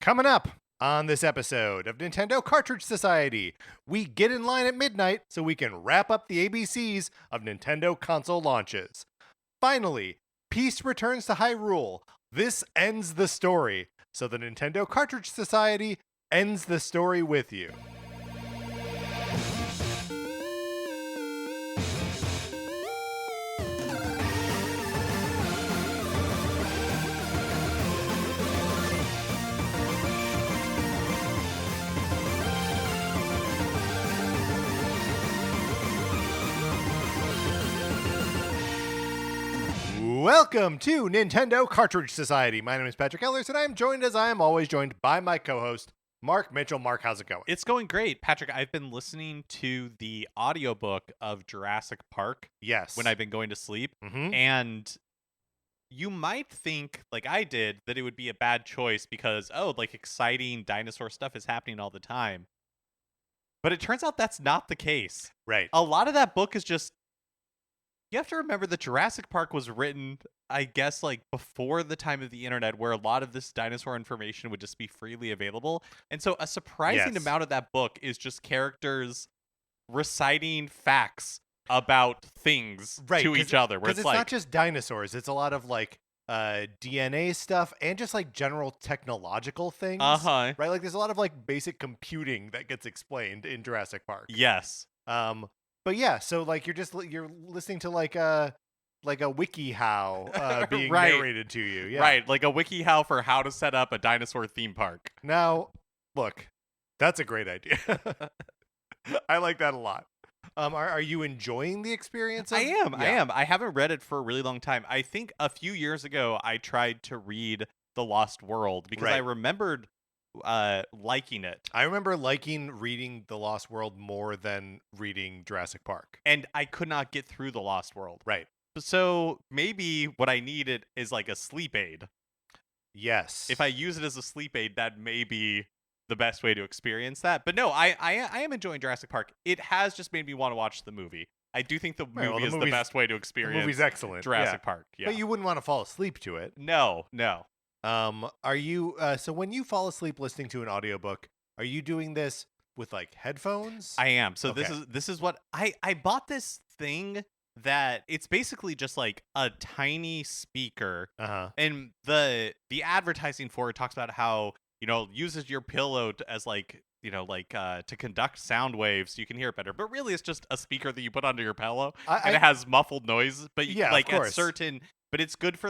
Coming up on this episode of Nintendo Cartridge Society, we get in line at midnight so we can wrap up the ABCs of Nintendo console launches. Finally, peace returns to Hyrule. This ends the story, so the Nintendo Cartridge Society ends the story with you. Welcome to Nintendo Cartridge Society. My name is Patrick Ellers, and I am joined, as I am always joined, by my co-host, Mark Mitchell. Mark, how's it going? It's going great. Patrick, I've been listening to the audiobook of Jurassic Park Yes. when I've been going to sleep, Mm-hmm. and you might think, like I did, that it would be a bad choice because, exciting dinosaur stuff is happening all the time. But it turns out that's not the case. Right. A lot of that book is just... You have to remember that Jurassic Park was written, I guess, before the time of the internet, where a lot of this dinosaur information would just be freely available. And so a surprising Yes. amount of that book is just characters reciting facts about things to each other. Where Because it's not just dinosaurs. It's a lot of DNA stuff and just general technological things. Uh-huh. Right? There's a lot of basic computing that gets explained in Jurassic Park. Yes. But yeah, so you're listening to a WikiHow being Right. narrated to you. Yeah. Right, like a WikiHow for how to set up a dinosaur theme park. Now, look, that's a great idea. I like that a lot. Are you enjoying the experience? I am. Yeah. I haven't read it for a really long time. I think a few years ago I tried to read The Lost World because I Right. remembered liking it. I remember liking reading The Lost World more than reading Jurassic Park. And I could not get through The Lost World. Right. So maybe what I needed is like a sleep aid. Yes. If I use it as a sleep aid, that may be the best way to experience that. But no, I am enjoying Jurassic Park. It has just made me want to watch the movie. I do think the Right, well, movie the is the movie's- best way to the experience movie's excellent. Jurassic yeah. Park. Yeah. But you wouldn't want to fall asleep to it. No. Are you so when you fall asleep listening to an audiobook, are you doing this with headphones? I am. So Okay. this is what I bought this thing that it's basically just like a tiny speaker, Uh-huh. and the advertising for it talks about how, uses your pillow as to conduct sound waves so you can hear it better. But really it's just a speaker that you put under your pillow and it has muffled noise, but Yeah, of course. but it's good for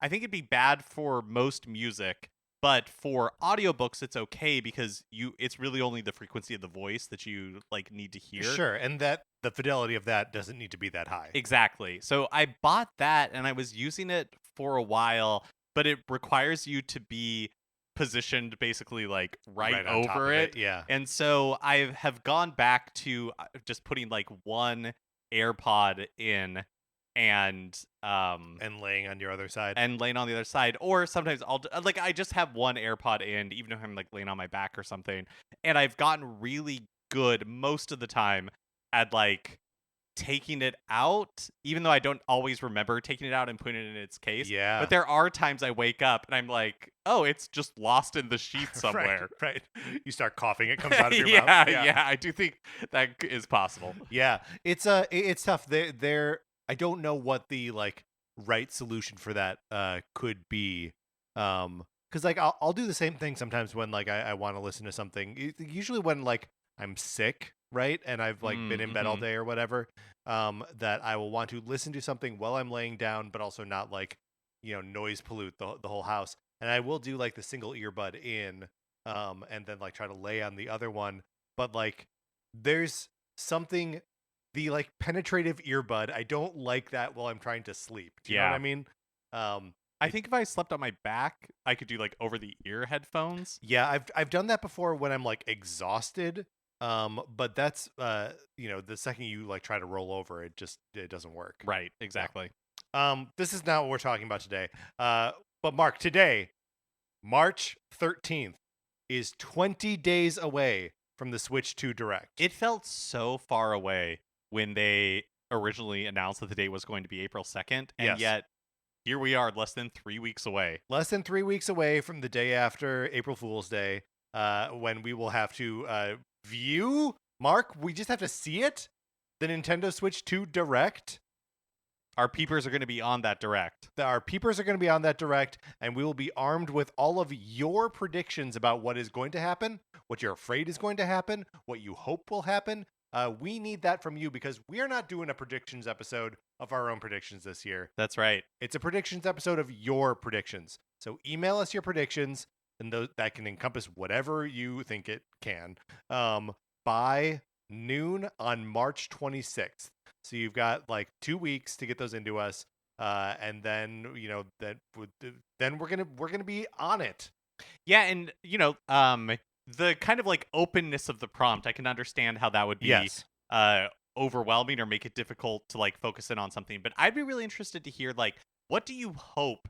I think it'd be bad for most music, but for audiobooks it's okay because it's really only the frequency of the voice that you need to hear. Sure, and that the fidelity of that doesn't need to be that high. Exactly. So I bought that and I was using it for a while, but it requires you to be positioned basically right on top over of it. Yeah. And so I have gone back to just putting one AirPod in and And laying on your other side. laying on the other side, or sometimes I just have one AirPod in, even if I'm laying on my back or something. And I've gotten really good most of the time at taking it out, even though I don't always remember taking it out and putting it in its case. Yeah. But there are times I wake up and I'm like, oh, it's just lost in the sheet somewhere. Right. You start coughing, it comes out of your yeah, mouth. yeah, I do think that is possible. Yeah. It's tough. I don't know what the right solution for that could be. Cuz I'll do the same thing sometimes when I want to listen to something. Usually when I'm sick, right? And I've been in bed all day or whatever, that I will want to listen to something while I'm laying down, but also not noise pollute the whole house. And I will do the single earbud in, and then try to lay on the other one. But there's something, the penetrative earbud, I don't like that while I'm trying to sleep. Do you know what Yeah. I mean? I think if I slept on my back, I could do over the ear headphones. Yeah, I've done that before when I'm exhausted. But that's the second you try to roll over, it doesn't work. Right, exactly. This is not what we're talking about today. But Mark, today, March 13th, is 20 days away from the Switch 2 Direct. It felt so far away when they originally announced that the date was going to be April 2nd, and Yes. yet here we are, less than 3 weeks away. Less than 3 weeks away from the day after April Fool's Day, when we will have to view. Mark, we just have to see it. The Nintendo Switch 2 Direct. Our peepers are going to be on that Direct. Our peepers are going to be on that Direct, and we will be armed with all of your predictions about what is going to happen, what you're afraid is going to happen, what you hope will happen. We need that from you because we are not doing a predictions episode of our own predictions this year. That's right. It's a predictions episode of your predictions. So email us your predictions, and that can encompass whatever you think it can, by noon on March 26th. So you've got like 2 weeks to get those into us, and then then we're gonna be on it. Yeah, and the kind of like openness of the prompt, I can understand how that would be Yes. overwhelming or make it difficult to like focus in on something. But I'd be really interested to hear like, what do you hope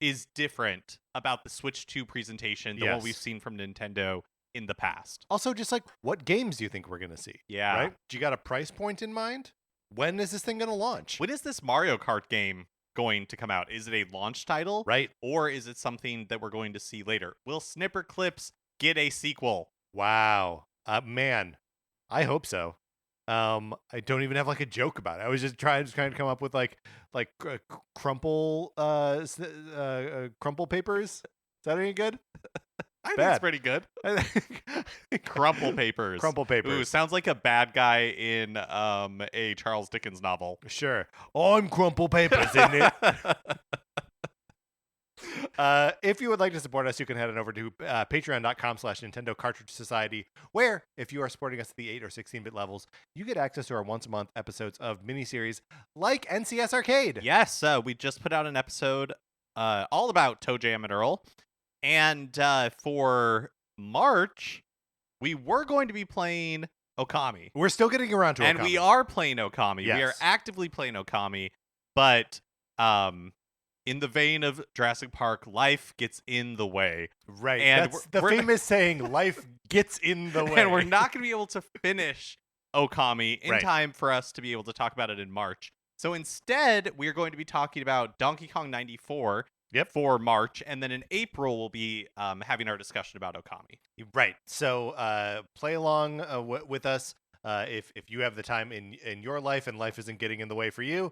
is different about the Switch 2 presentation than what Yes. we've seen from Nintendo in the past? Also, just like, what games do you think we're gonna see? Yeah. Right? Do you got a price point in mind? When is this thing gonna launch? When is this Mario Kart game going to come out? Is it a launch title? Right. Or is it something that we're going to see later? Will Snipper Clips get a sequel? Wow. Man, I hope so. I don't even have like a joke about it. I was just trying to come up with like crumple crumple papers. Is that any good? I think Bad. it's pretty good. Crumple papers. Crumple papers. Ooh, sounds like a bad guy in a Charles Dickens novel. Sure. I'm crumple papers, isn't it? If you would like to support us, you can head on over to patreon.com/Nintendo Cartridge Society, where if you are supporting us at the 8 or 16-bit levels, you get access to our once-a-month episodes of miniseries like NCS Arcade. Yes, we just put out an episode all about Toe Jam and Earl. And for March, we were going to be playing Okami. We're still getting around to And Okami. we are playing Okami. We are Yes. actively playing Okami. But in the vein of Jurassic Park, life gets in the way. Right. And That's the we're- famous saying, life gets in the way. And we're not going to be able to finish Okami in Right. time for us to be able to talk about it in March. So instead, we're going to be talking about Donkey Kong 94 for March. And then in April, we'll be having our discussion about Okami. Right. So play along with us if you have the time in your life and life isn't getting in the way for you,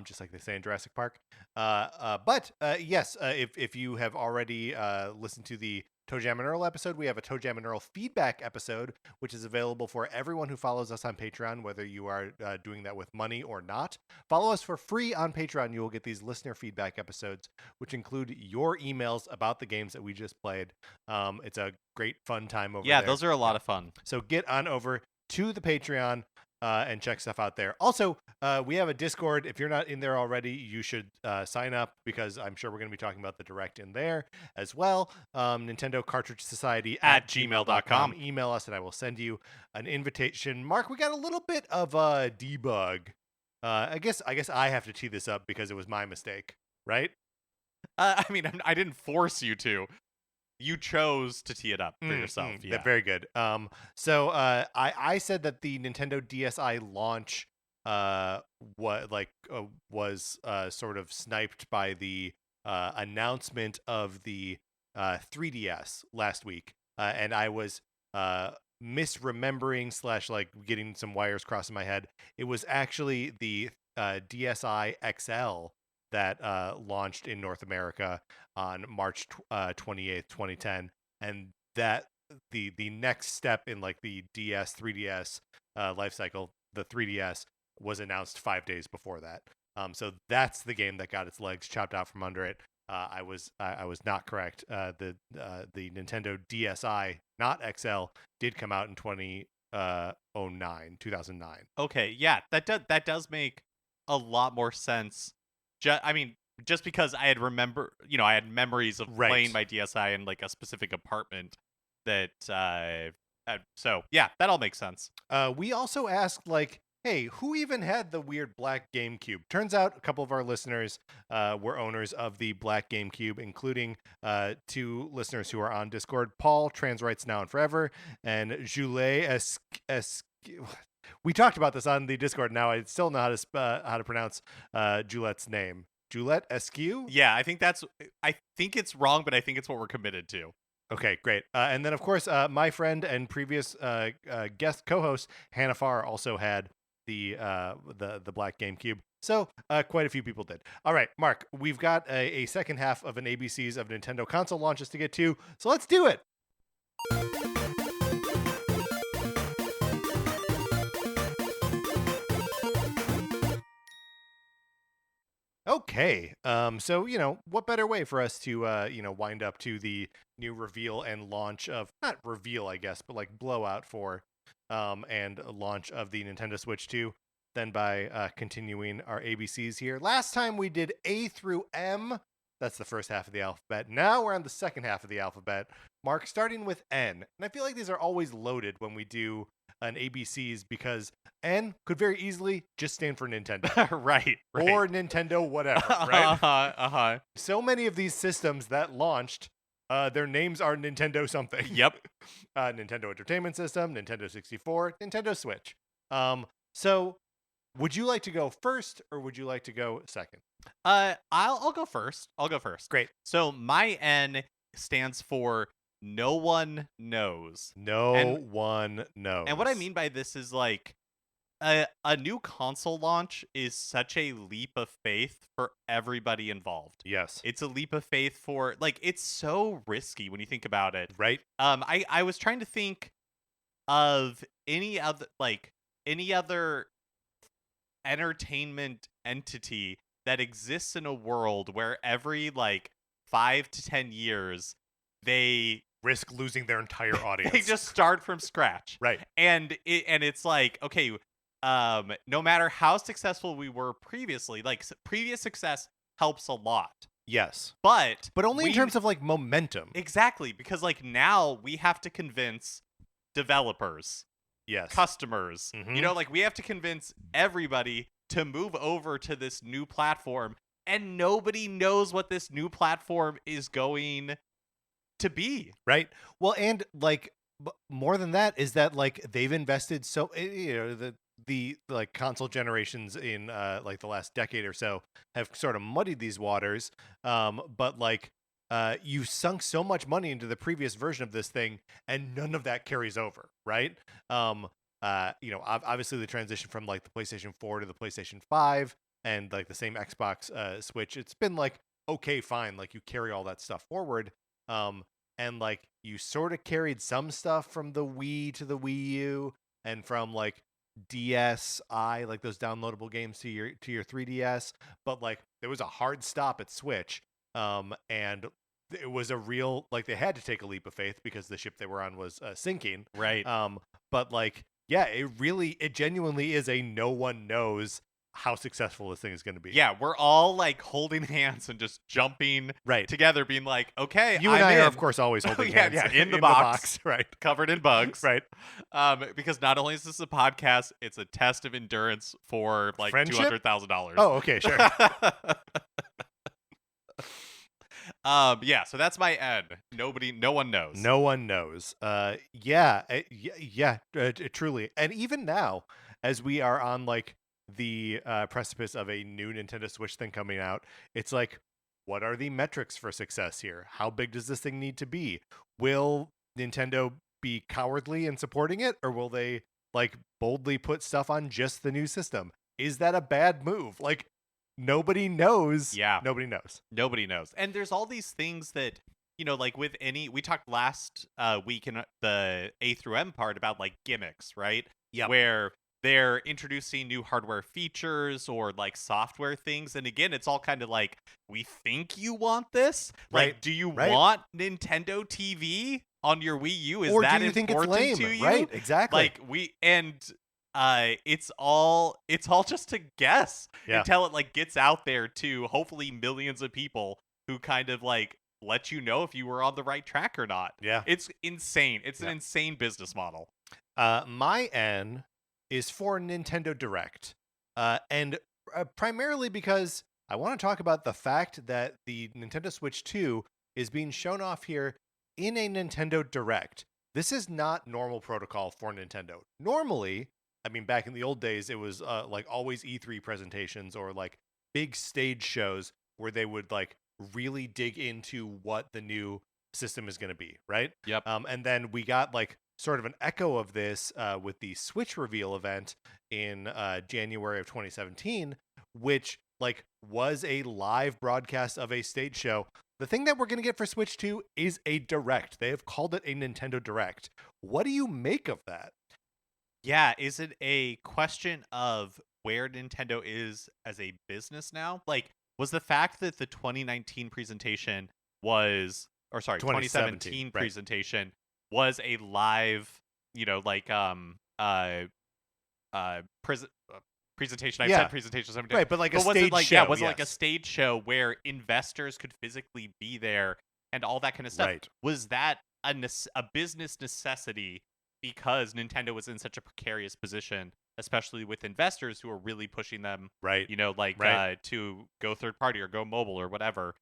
just like they say in Jurassic Park. But yes, if you have already listened to the Toe Jam and Earl episode, we have a Toe Jam and Earl feedback episode, which is available for everyone who follows us on Patreon, whether you are doing that with money or not. Follow us for free on Patreon. You will get these listener feedback episodes, which include your emails about the games that we just played. It's a great fun time over there. Yeah, those are a lot of fun. So get on over to the Patreon and check stuff out there. Also, we have a Discord. If you're not in there already, you should sign up because I'm sure we're going to be talking about the Direct in there as well. Nintendo Cartridge Society at gmail.com. Email us and I will send you an invitation. Mark, we got a little bit of a debug. I guess I have to tee this up because it was my mistake, right? I mean, I didn't force you to. You chose to tee it up for yourself. Yeah. Very good. So I said that the Nintendo DSi launch was sort of sniped by the announcement of the 3DS last week, and I was misremembering / like getting some wires crossing my head. It was actually the DSi XL that launched in North America on March 28th, 2010, and that the next step in like the 3DS life cycle, the 3DS was announced 5 days before that. So that's the game that got its legs chopped out from under it. I was not correct. The Nintendo DSi, not XL, did come out in 2009. Okay, yeah, that does make a lot more sense. I mean, just because I had memories of playing my DSi in like a specific apartment that so yeah, that all makes sense. We also asked like, hey, who even had the weird black GameCube? Turns out a couple of our listeners were owners of the black GameCube, including 2 listeners who are on Discord, Paul, Trans Rights Now and Forever, and Julie we talked about this on the Discord. Now I still know how to pronounce Juliet's name. Julep SQ? Yeah, I think it's wrong, but I think it's what we're committed to. Okay, great. And then, of course, my friend and previous guest co-host Hannah Farr also had the black GameCube. So quite a few people did. All right, Mark, we've got a second half of an ABCs of Nintendo console launches to get to, so let's do it. Okay. So, what better way for us to, wind up to the new reveal and launch of, not reveal, I guess, but like blowout for, and launch of the Nintendo Switch 2 than by continuing our ABCs here. Last time we did A through M. That's the first half of the alphabet. Now we're on the second half of the alphabet. Mark, starting with N. And I feel like these are always loaded when we do an ABCs because N could very easily just stand for Nintendo. right. Or Nintendo whatever, right? Uh-huh. So many of these systems that launched, their names are Nintendo something. Yep. Nintendo Entertainment System, Nintendo 64, Nintendo Switch. So would you like to go first or would you like to go second? I'll go first. Great. So my N stands for no one knows. No one knows. And what I mean by this is like a new console launch is such a leap of faith for everybody involved. Yes. It's a leap of faith for like it's so risky when you think about it. Right. I was trying to think of any other entertainment entity that exists in a world where every like 5 to 10 years they risk losing their entire audience. they just start from scratch. Right. And it's like, okay, no matter how successful we were previously, like previous success helps a lot. Yes. But only in terms of like momentum. Exactly, because like now we have to convince developers, yes, customers, Mhm. Like we have to convince everybody to move over to this new platform, and nobody knows what this new platform is going to be. Right. Well, and like more than that is that like they've invested so the like console generations in like the last decade or so have sort of muddied these waters. But like you sunk so much money into the previous version of this thing and none of that carries over, right? Obviously the transition from like the PlayStation 4 to the PlayStation 5 and like the same Xbox Switch, it's been like okay, fine, like you carry all that stuff forward. And like you sort of carried some stuff from the Wii to the Wii U and from like DSi, like those downloadable games to your 3DS, but like there was a hard stop at Switch. And it was a real like they had to take a leap of faith because the ship they were on was sinking. Right. But like yeah, it genuinely is a no one knows how successful this thing is going to be. Yeah, we're all like holding hands and just jumping together, being like, okay, you and I are of course always holding hands in the box, right, covered in bugs, right. Because not only is this a podcast, it's a test of endurance for like $200,000. Oh, okay, sure. Yeah, so that's my N. No one knows. No one knows. Truly. And even now, as we are on like the precipice of a new Nintendo Switch thing coming out, it's like, what are the metrics for success here? How big does this thing need to be? Will Nintendo be cowardly in supporting it, or will they like boldly put stuff on just the new system? Is that a bad move? Like, nobody knows. Yeah. Nobody knows. Nobody knows. And there's all these things that, like with we talked last week in the A through M part about like gimmicks, right? Yeah. Where they're introducing new hardware features or like software things. And again, it's all kind of like, we think you want this. Like, do you want Nintendo TV on your Wii U? Is or that do you think it's important lame? to you? Right, exactly. Like it's all just to guess until it like gets out there to hopefully millions of people who kind of like let you know if you were on the right track or not. Yeah. It's insane. It's an insane business model. My N is for Nintendo Direct. And primarily because I want to talk about the fact that the Nintendo Switch 2 is being shown off here in a Nintendo Direct. This is not normal protocol for Nintendo. Normally, I mean, back in the old days, it was like always E3 presentations or like big stage shows where they would like really dig into what the new system is going to be, right? Yep. And then we got like sort of an echo of this with the Switch reveal event in January of 2017, which like was a live broadcast of a stage show. The thing that we're going to get for Switch 2 is a Direct. They have called it a Nintendo Direct. What do you make of that? Yeah, is it a question of where Nintendo is as a business now? Like, was the fact that the 2019 presentation was, or sorry, 2017 right. presentation was a live, like presentation. I've Yeah. said presentation so many times. Right, but like a was it stage like show. was it like a yes. stage show where investors could physically be there and all that kind of stuff? Right. Was that a business necessity because Nintendo was in such a precarious position, especially with investors who are really pushing them, Right. to go third party or go mobile or whatever.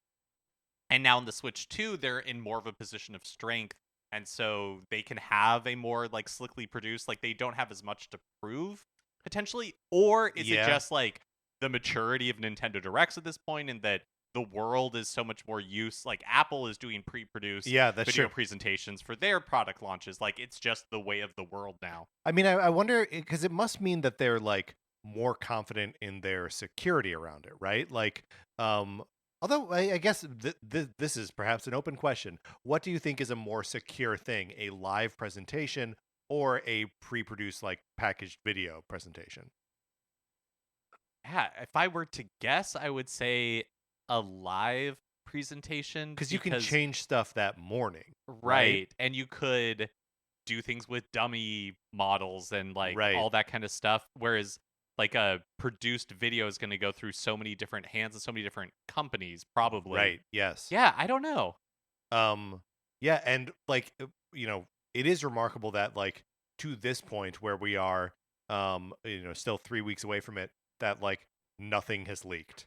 And now in the Switch 2, they're in more of a position of strength, and so they can have a more like slickly produced, like they don't have as much to prove potentially, or is it just like the maturity of Nintendo Directs at this point, and that the world is so much more like Apple is doing pre-produced that's video true. presentations for their product launches, like it's just the way of the world now. I mean, I wonder, because it must mean that they're like more confident in their security around it, right? Like, although I guess this is perhaps an open question. What do you think is a more secure thing, a live presentation or a pre-produced like packaged video presentation? Yeah, if I were to guess, I would say a live presentation, Because you can change stuff that morning. right? And you could do things with dummy models and like Right. all that kind of stuff. Whereas like a produced video is going to go through so many different hands and so many different companies, probably. Right. Yes. Yeah, I don't know. Yeah, and like it is remarkable that like to this point where we are still 3 weeks away from it, that like nothing has leaked.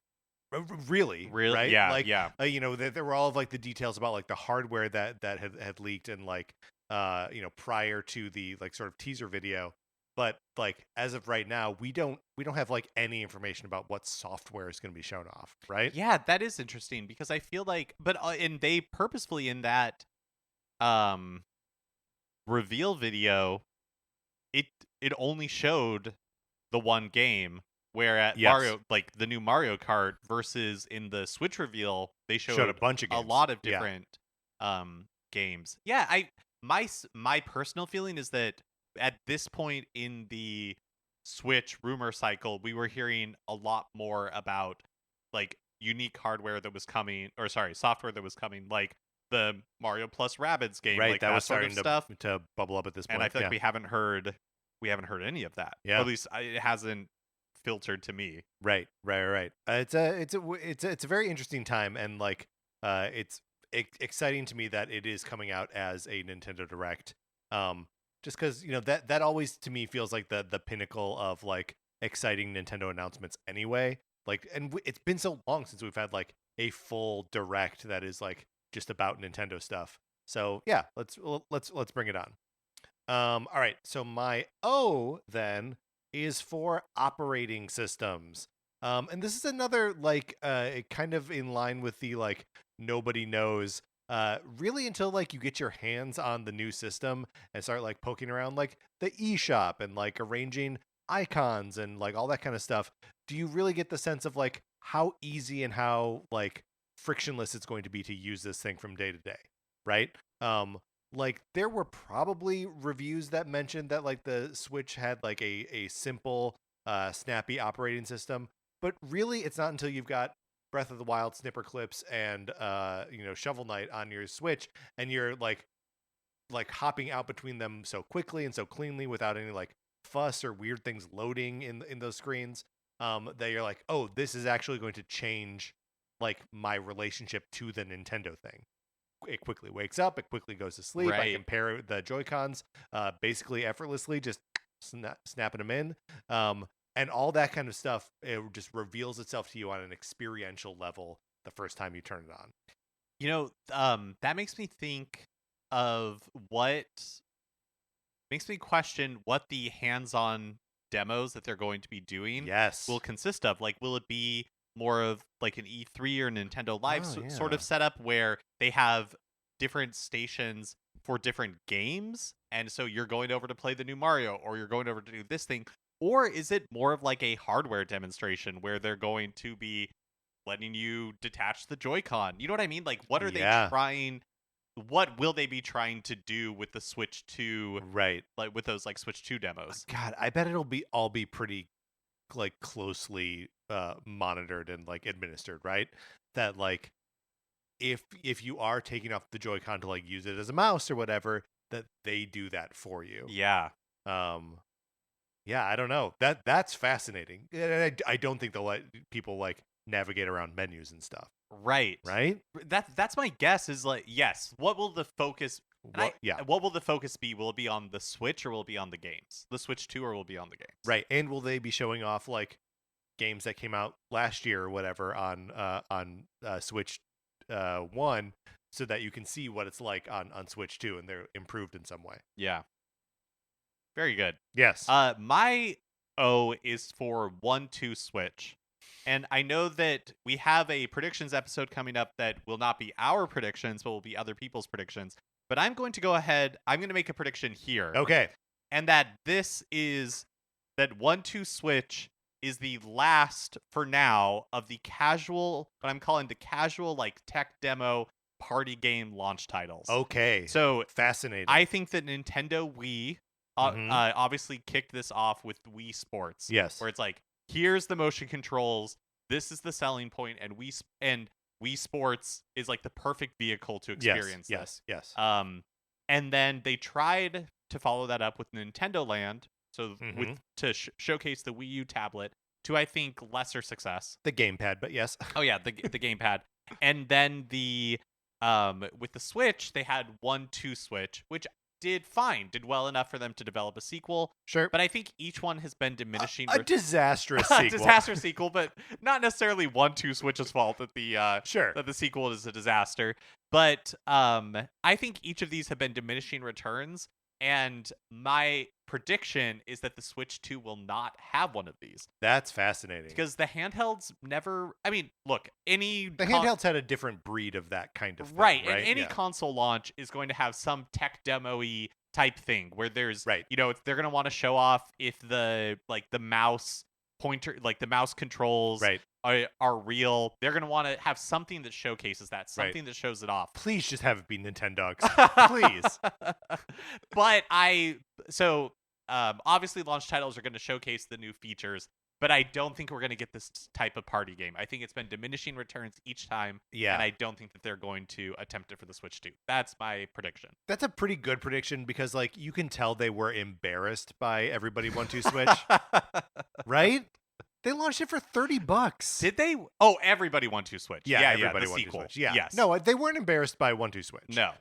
Really, right? Yeah, like yeah. There were all of like the details about like the hardware that had leaked, and like prior to the like sort of teaser video, but like as of right now we don't have like any information about what software is going to be shown off, right? Yeah, that is interesting because I feel like, but and they purposefully in that reveal video, it only showed the one game, where at Yes. Mario, like the new Mario Kart, versus in the Switch reveal, they showed a bunch of games. a lot of different games. Yeah, my personal feeling is that at this point in the Switch rumor cycle, we were hearing a lot more about like unique hardware that was coming, or sorry, software that was coming, like the Mario plus Rabbids game, Right, like that was sort starting of stuff. to bubble up at this point. And I feel like we haven't heard any of that. Yeah. Or at least it hasn't filtered to me. Right. It's a very interesting time, and like it's exciting to me that it is coming out as a Nintendo Direct. Just because that always to me feels like the pinnacle of like exciting Nintendo announcements anyway. Like, and it's been so long since we've had like a full Direct that is like just about Nintendo stuff. So yeah, let's bring it on. All right, so my O then is for operating systems. And this is another like kind of in line with the like nobody knows really until like you get your hands on the new system and start like poking around like the eShop and like arranging icons and like all that kind of stuff. Do you really get the sense of like how easy and how like frictionless it's going to be to use this thing from day to day, right? Like there were probably reviews that mentioned that like the Switch had like a simple snappy operating system, but really it's not until you've got Breath of the Wild snipper clips and Shovel Knight on your Switch, and you're like hopping out between them so quickly and so cleanly without any like fuss or weird things loading in those screens, that you're like, oh, this is actually going to change like my relationship to the Nintendo thing. It quickly wakes up, it quickly goes to sleep. Right. I can pair the Joy-Cons basically effortlessly, just snapping them in. And all that kind of stuff, it just reveals itself to you on an experiential level the first time you turn it on. That makes me think of makes me question what the hands-on demos that they're going to be doing Yes. will consist of. Like, will it be more of like an E3 or Nintendo Live sort of yeah. setup where they have different stations for different games, and so you're going over to play the new Mario, or you're going over to do this thing? Or is it more of like a hardware demonstration where they're going to be letting you detach the Joy-Con? You know what I mean? Like, what are they Yeah. trying? What will they be trying to do with the Switch 2, Right. like with those like Switch 2 demos? God, I bet it'll be all be pretty like closely monitored and like administered, right? That like if you are taking off the Joy-Con to like use it as a mouse or whatever, that they do that for you. Yeah. Yeah, I don't know. That's fascinating. And I don't think they'll let people like navigate around menus and stuff, Right. right? That's my guess is like, yes. What will the focus Yeah, what will the focus be? Will it be on the Switch or will it be on the games? The Switch 2 or will it be on the games? right. And will they be showing off like games that came out last year or whatever on Switch 1 so that you can see what it's like on Switch 2 and they're improved in some way. Yeah. Very good. Yes. My O is for 1-2 Switch. And I know that we have a predictions episode coming up that will not be our predictions, but will be other people's predictions. But I'm going to go ahead. I'm going to make a prediction here. Okay. And that this is that 1-2 Switch is the last for now of the casual, what I'm calling the casual like tech demo party game launch titles. Okay. So fascinating. I think that Nintendo Wii obviously kicked this off with Wii Sports. Yes. Where it's like, here's the motion controls. This is the selling point, and Wii Sports is like the perfect vehicle to experience this. Yes. And then they tried to follow that up with Nintendo Land, so to showcase the Wii U tablet to, I think, lesser success. The gamepad, but yes. Oh yeah, the gamepad. And then the with the Switch, they had 1-2 Switch, which did well enough for them to develop a sequel. Sure. But I think each one has been diminishing. A disastrous sequel. A disaster sequel, but not necessarily 1-2 Switch's fault that the sure that the sequel is a disaster. But I think each of these have been diminishing returns, and my prediction is that the Switch 2 will not have one of these. That's fascinating. Because the handhelds never... I mean, look, the handhelds had a different breed of that kind of thing, right? And any console launch is going to have some tech demo-y type thing where there's, you know, they're going to want to show off if the mouse pointer, like the mouse controls are real. They're going to want to have something that showcases that, something that shows it off. Please just have it be Nintendogs. Please. But obviously launch titles are going to showcase the new features, but I don't think we're going to get this type of party game. I think it's been diminishing returns each time, and I don't think that they're going to attempt it for the Switch 2. That's my prediction. That's a pretty good prediction because, like, you can tell they were embarrassed by everybody 1-2 Switch, right? They launched it for $30. Did they? Oh, everybody 1-2 Switch. Yeah, everybody the 1-2 sequel. Switch. Yeah. Yes. No, they weren't embarrassed by 1-2 Switch. No.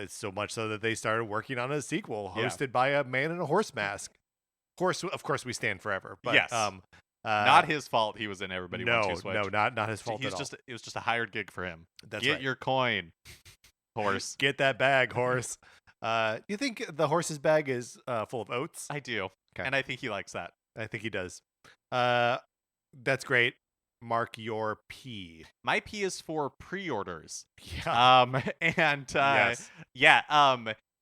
So much so that they started working on a sequel hosted by a man in a horse mask. Of course, we stand forever. But, yes. Not his fault. He was in everybody 1-2 Switch. No, not his fault at all. It was just a hired gig for him. That's Get right. your coin, horse. Get that bag, horse. You think the horse's bag is full of oats? I do, and I think he likes that. I think he does. That's great. Mark your P. My P is for pre-orders. Yeah.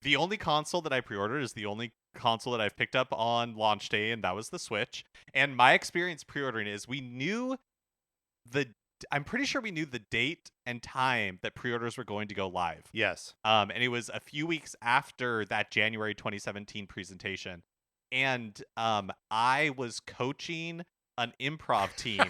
The only console that I pre-ordered is the only console that I've picked up on launch day, and that was the Switch. And my experience pre-ordering is I'm pretty sure we knew the date and time that pre-orders were going to go live. Yes. And it was a few weeks after that January 2017 presentation. And I was coaching an improv team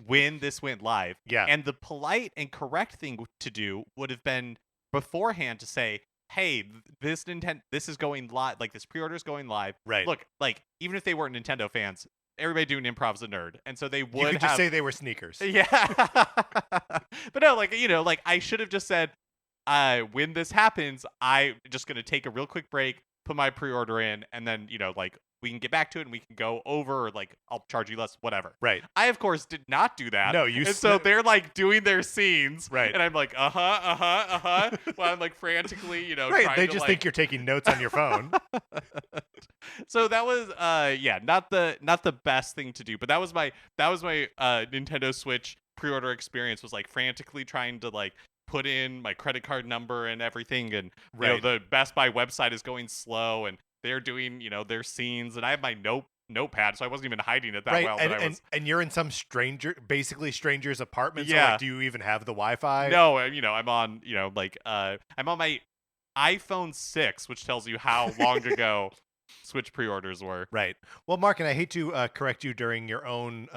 when this went live. Yeah. And the polite and correct thing to do would have been beforehand to say, hey, this is going live, like this pre-order is going live. Right. Look, like even if they weren't Nintendo fans, everybody doing improv's a nerd. And so they would You could just say they were sneakers. Yeah. But no, like, you know, like I should have just said, when this happens, I'm just going to take a real quick break, put my pre-order in, and then, you know, like we can get back to it and we can go over, or like I'll charge you less, whatever. Right. I, of course, did not do that. No, so they're like doing their scenes. Right. And I'm like, while I'm like frantically, you know, right. trying They to, just like... think you're taking notes on your phone. So that was not the best thing to do, but that was my Nintendo Switch pre-order experience, was like frantically trying to like put in my credit card number and everything, and Right. the Best Buy website is going slow, and they're doing their scenes, and I have my notepad, so I wasn't even hiding it that Right, well, and, but I and was. and you're in some basically stranger's apartment. So Yeah. like, do you even have the Wi-Fi? No, I'm on, I'm on my iPhone 6, which tells you how long ago Switch pre-orders were. Right. Well, Mark, and I hate to correct you during your own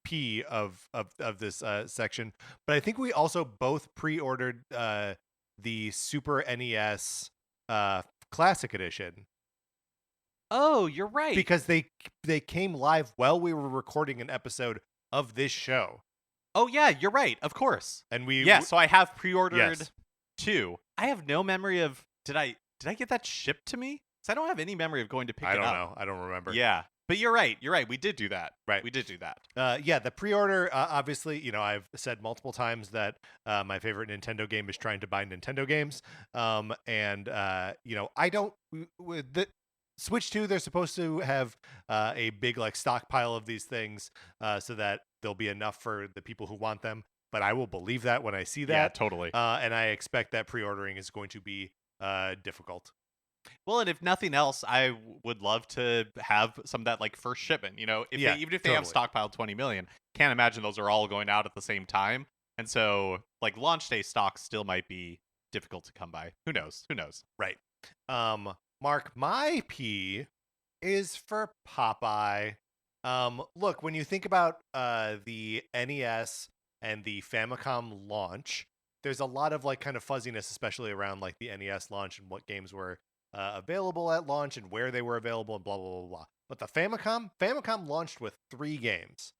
P of this section, but I think we also both pre-ordered the Super NES Classic Edition Oh, you're right. because they came live while we were recording an episode of this show, Oh yeah, you're right. Of course. and we Yeah, so I have pre-ordered Yes. 2. I have no memory of did I get that shipped to me? Cuz I don't have any memory of going to pick I it don't up. know. I don't remember. Yeah. But you're right. You're right. We did do that. Right. We did do that. Yeah, the pre-order. Obviously, I've said multiple times that my favorite Nintendo game is trying to buy Nintendo games. And I don't. With the Switch 2, they're supposed to have a big like stockpile of these things, so that there'll be enough for the people who want them. But I will believe that when I see Yeah, that. totally. And I expect that pre-ordering is going to be difficult. Well, and if nothing else, I would love to have some of that like first shipment. Yeah, Even if they have totally. stockpiled 20 million, can't imagine those are all going out at the same time. And so, like launch day stocks still might be difficult to come by. Who knows? Who knows? Right. Mark, my P is for Popeye. Look, when you think about the NES and the Famicom launch, there's a lot of like kind of fuzziness, especially around like the NES launch and what games were available at launch and where they were available and blah blah blah blah. But the Famicom launched with 3 games: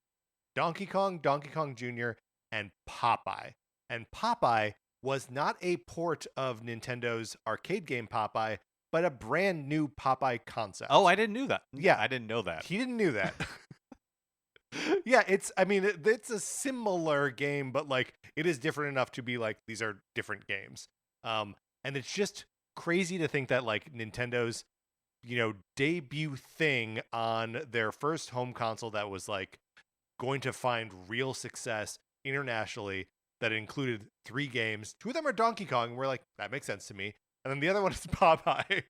Donkey Kong, Donkey Kong Jr., and Popeye. And Popeye was not a port of Nintendo's arcade game Popeye, but a brand new Popeye concept. Oh, I didn't know that. Yeah. I didn't know that. He didn't know that. Yeah, it's a similar game, but like it is different enough to be like these are different games. And it's just crazy to think that like Nintendo's debut thing on their first home console that was like going to find real success internationally, that included 3 games. 2 of them are Donkey Kong, and we're like, that makes sense to me. And then the other one is Popeye,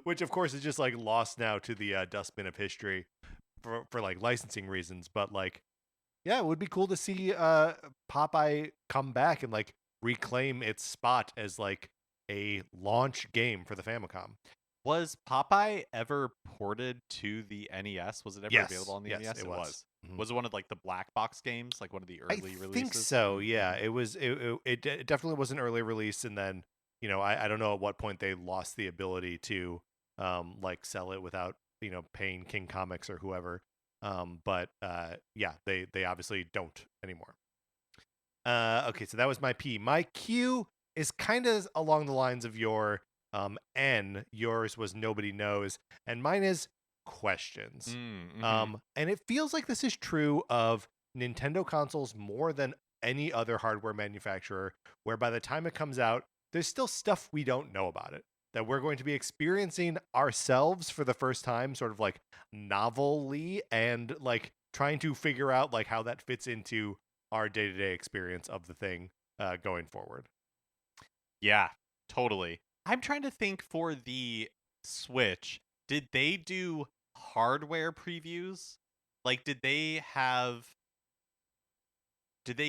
which of course is just like lost now to the dustbin of history for like licensing reasons. But like, yeah, it would be cool to see Popeye come back and like reclaim its spot as like a launch game for the Famicom. Was Popeye ever ported to the NES? Was it ever Yes. available on the Yes, NES? it was. Mhm. Was it one of like the black box games, like one of the I early releases? think so. Yeah, it was. It definitely was an early release, and then I don't know at what point they lost the ability to like sell it without paying King Comics or whoever. But yeah, they obviously don't anymore. Okay, so that was my P. My Q is kind of along the lines of your N. Yours was nobody knows, and mine is questions. And it feels like this is true of Nintendo consoles more than any other hardware manufacturer, where by the time it comes out, there's still stuff we don't know about it that we're going to be experiencing ourselves for the first time, sort of like novelly, and like trying to figure out like how that fits into our day-to-day experience of the thing going forward. Yeah, totally. I'm trying to think for the Switch, did they do hardware previews? Like, did they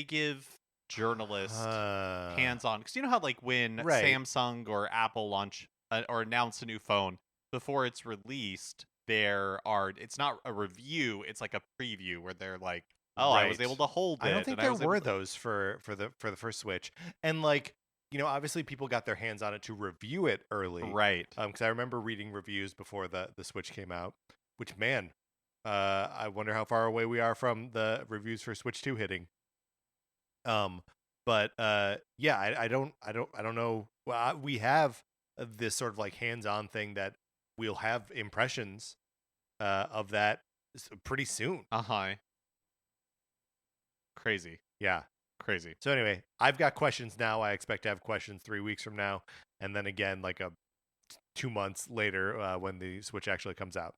give journalists hands-on? Because you know how like when Right. Samsung or Apple launch or announce a new phone, before it's released, it's not a review, it's like a preview where they're like, oh, I was Right. able to hold it. I don't think and there was able were to-" those for the first Switch, and like obviously people got their hands on it to review it early, Right. Because I remember reading reviews before the Switch came out, which man, I wonder how far away we are from the reviews for Switch 2 hitting. But yeah, I don't know. Well, we have this sort of like hands-on thing that we'll have impressions of that pretty soon. Crazy. Yeah. Crazy. So anyway, I've got questions now. I expect to have questions 3 weeks from now, and then again like 2 months later when the Switch actually comes out.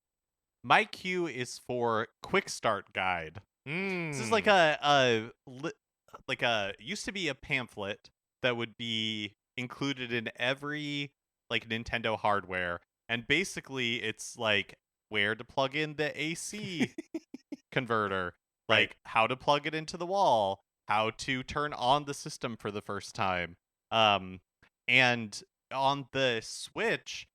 My Q is for quick start guide. This is like Mm. like a used to be a pamphlet that would be included in every like Nintendo hardware, and basically it's like where to plug in the AC converter, Right. like how to plug it into the wall, how to turn on the system for the first time. Um, and on the Switch,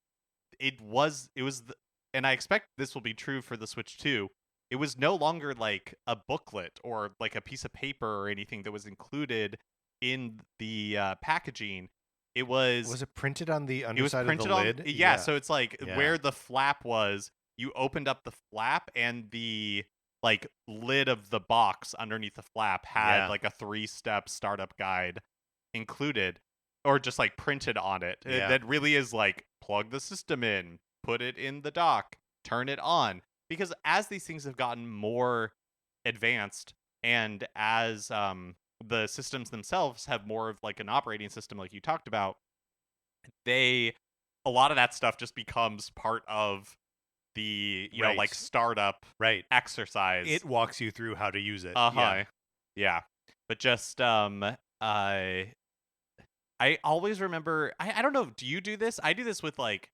and I expect this will be true for the Switch too. It was no longer like a booklet or like a piece of paper or anything that was included in the packaging. It was Was it printed on the it was underside of the printed on, lid? yeah, so it's like Yeah. where the flap was, you opened up the flap and the like lid of the box underneath the flap had Yeah. like a 3-step startup guide included or just like printed on it. Yeah. That really is like plug the system in, put it in the dock, turn it on, because as these things have gotten more advanced and as the systems themselves have more of like an operating system like you talked about, they a lot of that stuff just becomes part of the Right. like startup Right. exercise. It walks you through how to use it. Uh-huh. Yeah. But just I always remember, I don't know, do you do this? I do this with like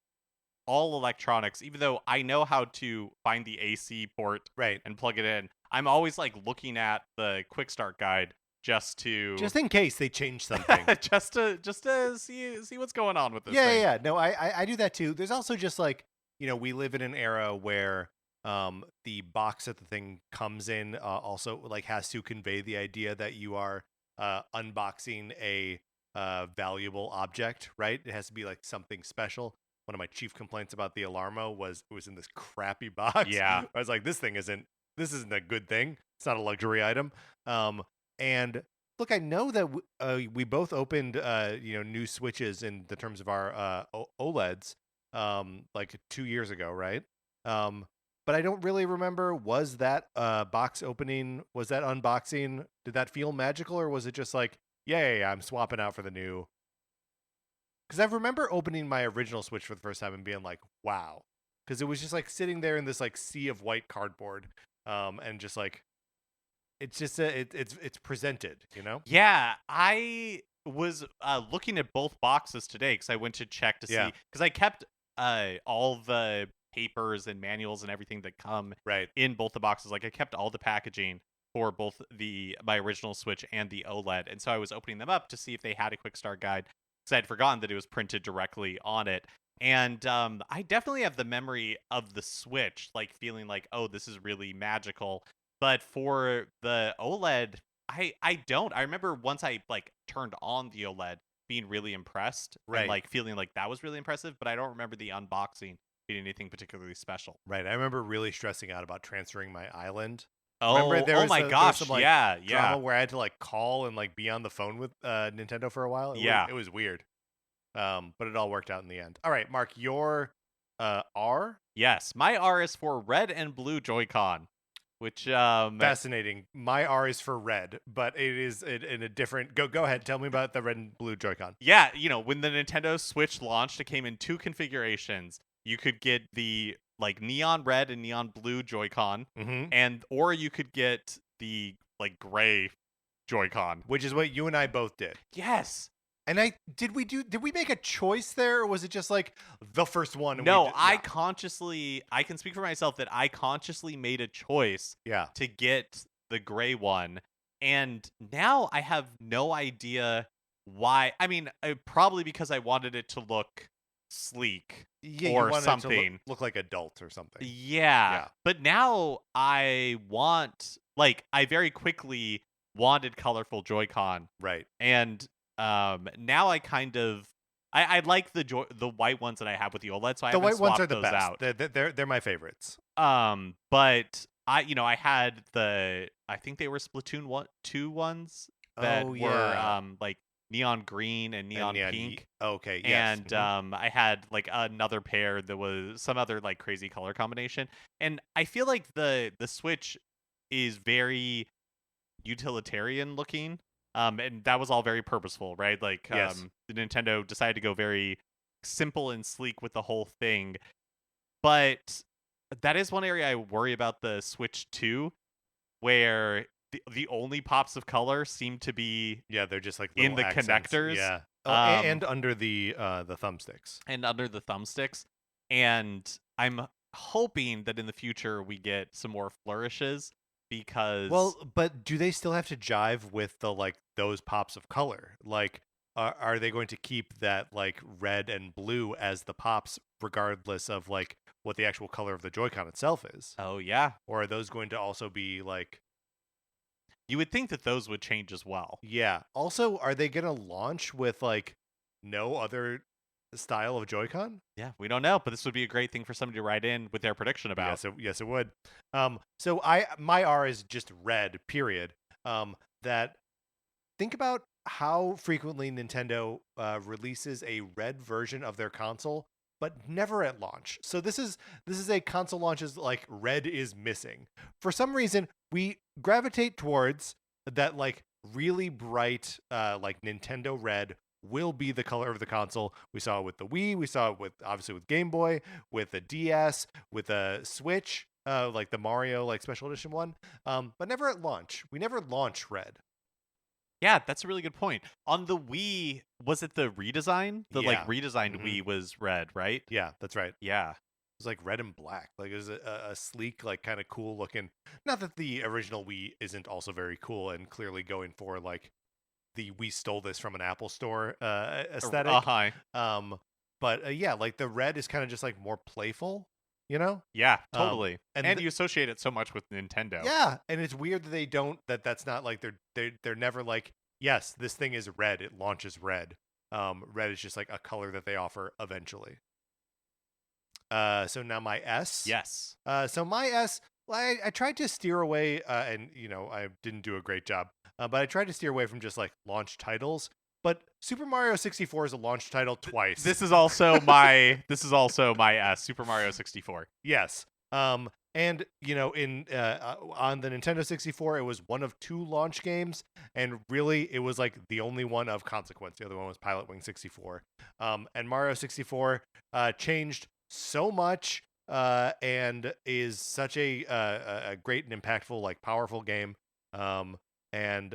all electronics, even though I know how to find the AC port Right. and plug it in. I'm always like looking at the quick start guide just to Just in case they change something. just to see what's going on with this Yeah, thing. yeah, yeah. No, I do that too. There's also just like, we live in an era where the box that the thing comes in also like has to convey the idea that you are unboxing a valuable object, right? It has to be like something special. One of my chief complaints about the Alarmo was it was in this crappy box. Yeah. I was like, this isn't a good thing. It's not a luxury item. And look, I know that we both opened new switches in the terms of our OLEDs like 2 years ago, right? But I don't really remember, was that box opening, was that unboxing, did that feel magical, or was it just like, yeah, I'm swapping out for the new? Because I remember opening my original Switch for the first time and being like, wow, because it was just like sitting there in this like sea of white cardboard, and just like it's just it's presented, Yeah, I was looking at both boxes today because I went to check to Yeah. see, because I kept all the papers and manuals and everything that come Right. in both the boxes. Like I kept all the packaging for both my original Switch and the OLED, and so I was opening them up to see if they had a quick start guide because I'd forgotten that it was printed directly on it. And I definitely have the memory of the Switch, like feeling like, oh, this is really magical. But for the OLED, I don't. I remember once I like turned on the OLED being really impressed Right. and like feeling like that was really impressive, but I don't remember the unboxing being anything particularly special. Right. I remember really stressing out about transferring my island. Oh, Remember there oh was my there was gosh, some, like, yeah, drama yeah. where I had to like call and like be on the phone with Nintendo for a while. Yeah. It was weird. But it all worked out in the end. All right, Mark, your R? Yes, my R is for red and blue Joy-Con, which Fascinating. My R is for red, but it is in a different. Go ahead. Tell me about the red and blue Joy-Con. yeah, when the Nintendo Switch launched, it came in 2 configurations. You could get the like neon red and neon blue Joy-Con, Mm-hmm. or you could get the like gray Joy-Con. Which is what you and I both did. Yes. And did we make a choice there, or was it just like the first one? and No, we I can speak for myself that I consciously made a choice yeah. to get the gray one, and now I have no idea why. I mean, probably because I wanted it to look sleek Yeah, or you wanted something. it to look like adult or something. Yeah. But now I want, like, I very quickly wanted colorful Joy-Con, Right. and now I kind of I like the white ones that I have with the OLED, so I The haven't white ones swapped are the those best. out. They're my favorites. But I had I think they were Splatoon 2 ones that Oh, were yeah. like neon green and neon pink. Okay, yes. And Mhm. I had like another pair that was some other like crazy color combination. And I feel like the Switch is very utilitarian looking. And that was all very purposeful, right? Like Yes. the Nintendo decided to go very simple and sleek with the whole thing. But That is one area I worry about the Switch 2, where the only pops of color seem to be Yeah, they're just like in little the accents. connectors. Yeah. Oh, Um, and under the thumbsticks. and under the thumbsticks. And I'm hoping that in the future we get some more flourishes because Well, but do they still have to jive with the like those pops of color? Like, are they going to keep that like red and blue as the pops, regardless of like what the actual color of the Joy-Con itself is? oh yeah, Or are those going to also be like, you would think that those would change as well. yeah? Also, are they going to launch with like no other style of Joy-Con? Yeah, we don't know, but this would be a great thing for somebody to write in with their prediction about. Yes, it would. So my R is just red. Period. That think about how frequently Nintendo releases a red version of their console, but never at launch. So this is a console launches like red is missing. For some reason, we gravitate towards that like really bright like Nintendo red will be the color of the console. We saw it with the Wii, we saw it with obviously with Game Boy, with the DS, with the Switch, like the Mario like special edition one. But never at launch. We never launch red. Yeah, that's a really good point. On the Wii, was it the redesign? The like Yeah. redesigned Mhm. Wii was red, right? Yeah, that's right. Yeah. It was like red and black. Like it was a sleek, like kind of cool looking. Not that the original Wii isn't also very cool and clearly going for like the we stole this from an Apple store aesthetic. Uh-huh. But yeah, like the red is kind of just like more playful, you know? Yeah, Um, totally. and And th- you associate it so much with Nintendo. yeah, and it's weird that they don't that's not like they're never like yes, this thing is red. It launches red. Red is just like a color that they offer eventually. So now my S. Yes. So my S, well, I tried to steer away, and you know I didn't do a great job, but I tried to steer away from just like launch titles. But Super Mario 64 is a launch title twice. This is also my Super Mario 64. Yes. And you know, in on the Nintendo 64, it was one of two launch games, and really, it was like the only one of consequence. The other one was Pilot Wing 64. And Mario 64 changed so much, and is such a great and impactful, like powerful game. And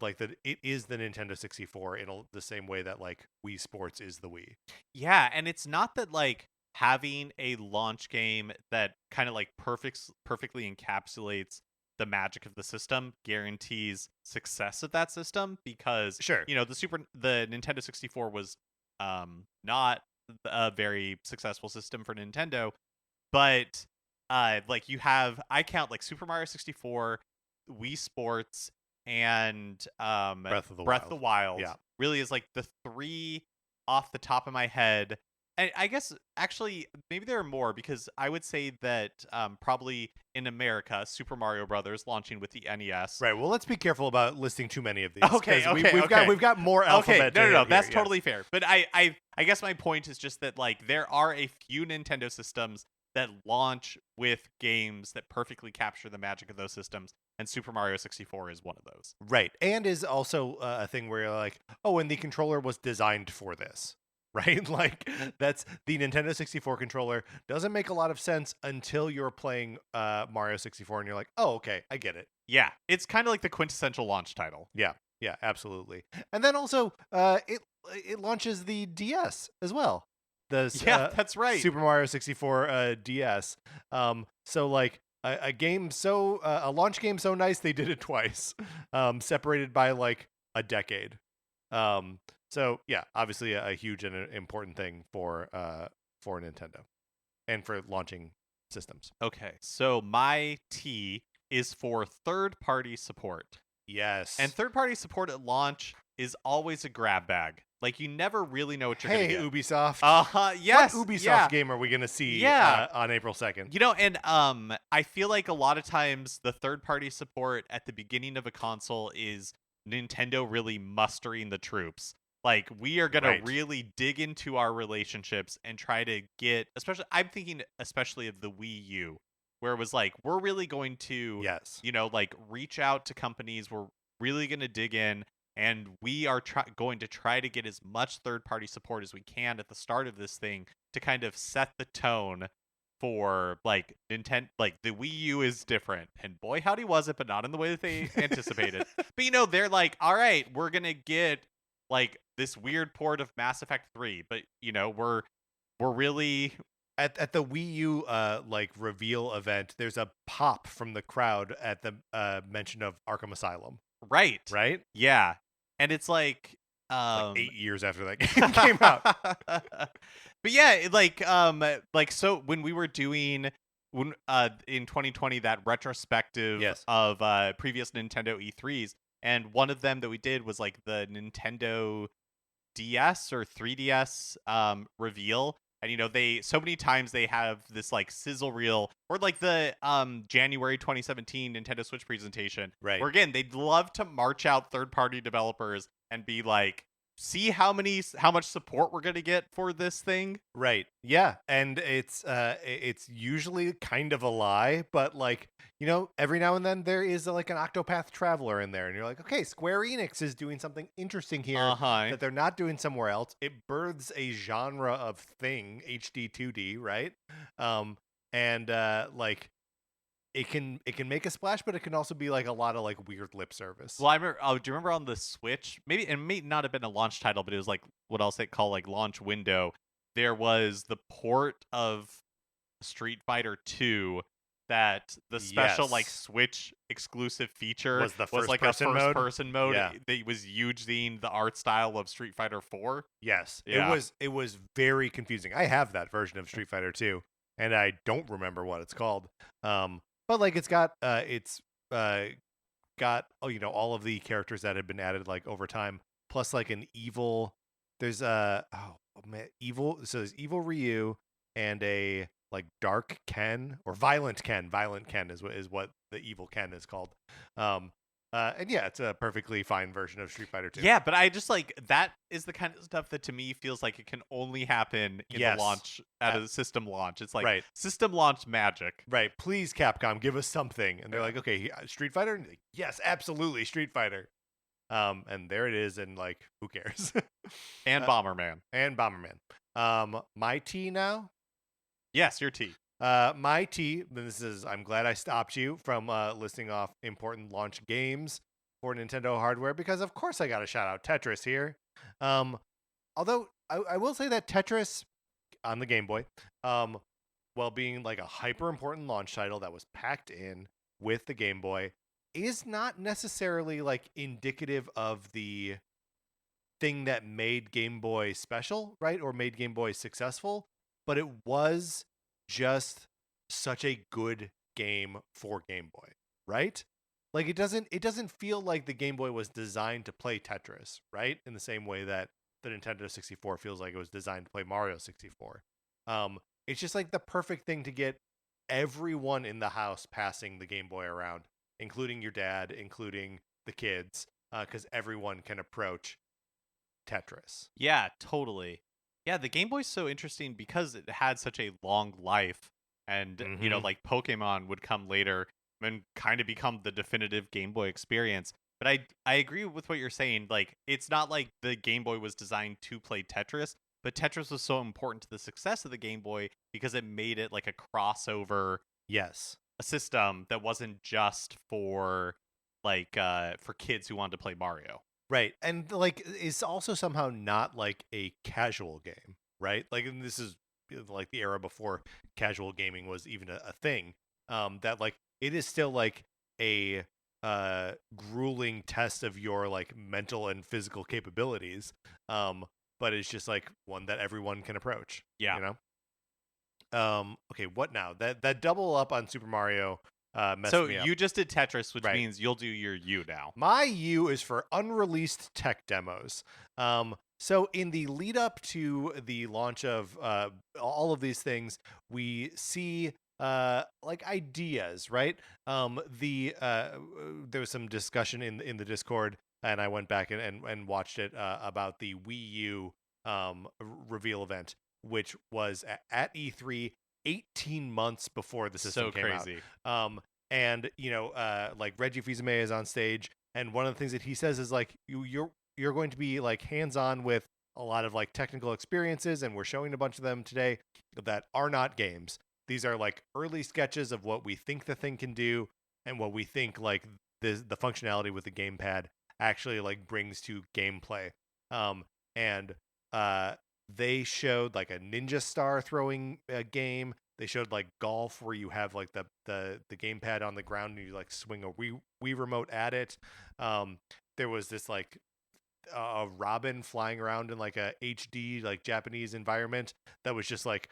like that, it is the Nintendo 64 in the same way that like Wii Sports is the Wii. Yeah, and it's not that like having a launch game that kind of like perfectly encapsulates the magic of the system guarantees success of that system because Sure. you know the Nintendo 64 was not a very successful system for Nintendo, but like I count like Super Mario 64, Wii Sports, and Breath of the Breath of the Wild Yeah. really is like the three off the top of my head. And I guess actually maybe there are more because I would say that probably in America, Super Mario Brothers launching with the NES. Right. Well, let's be careful about listing too many of these. Okay, 'cause okay, okay. we've got more alphabet. Okay, no, to that's hit here, totally fair. But I guess my point is just that like there are a few Nintendo systems that launch with games that perfectly capture the magic of those systems, and Super Mario 64 is one of those. Right. And is also a thing where you're like, oh, and the controller was designed for this. Right? Like that's the Nintendo 64 controller doesn't make a lot of sense until you're playing Mario 64 and you're like, oh, okay, I get it. Yeah, it's kind of like the quintessential launch title. Yeah. Yeah, absolutely. And then also it launches the DS as well. Yeah, that's right. Super Mario 64 DS. So like a game so a launch game so nice they did it twice, separated by like a decade. So yeah, obviously a huge and an important thing for Nintendo and for launching systems. Okay, so my T is for third-party support. Yes. And third-party support at launch is always a grab bag. Like you never really know what you're hey, gonna get. Ubisoft. Yes. What Ubisoft yeah. game are we gonna see Yeah. on April 2nd? You know, and I feel like a lot of times the third-party support at the beginning of a console is Nintendo really mustering the troops. Like we are gonna Right. really dig into our relationships and try to get, I'm thinking especially of the Wii U, where it was like we're really going to, Yes. you know, like reach out to companies. We're really gonna dig in, and we are going to try to get as much third-party support as we can at the start of this thing to kind of set the tone for like Nintendo. Like the Wii U is different, and boy howdy was it, but not in the way that they anticipated. But they're like, all right, we're gonna get like this weird port of Mass Effect 3, but we're really At the Wii U like reveal event, there's a pop from the crowd at the mention of Arkham Asylum, right. right? Yeah. And it's like Like 8 years after that game came out. But yeah, so when we were doing in 2020 that retrospective Yes. of previous Nintendo E3s, and one of them that we did was like the Nintendo DS or 3DS reveal. And they so many times they have this like sizzle reel, or like the January 2017 Nintendo Switch presentation, Right. where again they'd love to march out third-party developers and be like, see how much support we're gonna get for this thing. Right. Yeah, and it's usually kind of a lie, but like, every now and then there is like an Octopath Traveler in there, and you're like, okay, Square Enix is doing something interesting here that they're not doing somewhere else. It births a genre of thing, HD 2D, right? And like it can make a splash, but it can also be like a lot of like weird lip service. Well, I remember. Oh, do you remember on the Switch? Maybe it may not have been a launch title, but it was like what I'll say call like launch window. There was the port of Street Fighter 2 that the special like Yes. Switch exclusive feature Was the like a first-person mode? first-person mode Yeah. that was using the art style of Street Fighter 4. Yes, Yeah. it was very confusing. I have that version of Street Fighter 2, and I don't remember what it's called. But like it's got all of the characters that have been added like over time, plus like an evil. There's evil. So there's evil Ryu and a like dark Ken or violent Ken. Violent Ken is what the evil Ken is called. And yeah, it's a perfectly fine version of Street Fighter 2. Yeah, but I just like that is the kind of stuff that to me feels like it can only happen in Yes. the launch at a system launch. It's like Right. system launch magic. Right, please Capcom, give us something. And they're like, okay, Street Fighter? And like, yes, absolutely, Street Fighter. And there it is, and like, who cares? And Bomberman. And Bomberman. My T now? Yes, your T. My T, I'm glad I stopped you from listing off important launch games for Nintendo hardware, because of course I gotta shout out Tetris here. Although I will say that Tetris on the Game Boy, while being like a hyper important launch title that was packed in with the Game Boy, is not necessarily like indicative of the thing that made Game Boy special, right? Or made Game Boy successful, but it was just such a good game for Game Boy, right? Like it doesn't feel like the Game Boy was designed to play Tetris, right? In the same way that the Nintendo 64 feels like it was designed to play Mario 64. It's just like the perfect thing to get everyone in the house passing the Game Boy around, including your dad, including the kids, because everyone can approach Tetris. Yeah, totally. Yeah, the Game Boy's so interesting because it had such a long life, and Mhm. like Pokemon would come later and kind of become the definitive Game Boy experience. But I agree with what you're saying. Like, it's not like the Game Boy was designed to play Tetris, but Tetris was so important to the success of the Game Boy because it made it like a crossover Yes. a system that wasn't just for like for kids who wanted to play Mario. Right. And like it's also somehow not like a casual game, right? Like, and this is like the era before casual gaming was even a thing. That like it is still like a grueling test of your like mental and physical capabilities. But it's just like one that everyone can approach. Yeah. You know? Okay, what now? That double up on Super Mario messed So me up. you just did Tetris, which Right. means you'll do your U now. My U is for unreleased tech demos. So in the lead up to the launch of all of these things, we see like ideas, right? There was some discussion in the Discord, and I went back and watched it about the Wii U reveal event, which was at E3 18 months before the system So came out. crazy. And like Reggie Fils-Aimé is on stage, and one of the things that he says is like you're going to be like hands-on with a lot of like technical experiences, and we're showing a bunch of them today that are not games. these are like early sketches of what we think the thing can do and what we think like the functionality with the gamepad actually like brings to gameplay. And they showed like a Ninja Star throwing game. They showed like golf where you have like the gamepad on the ground and you like swing a Wii remote at it. There was this like a robin flying around in like a HD like Japanese environment that was just like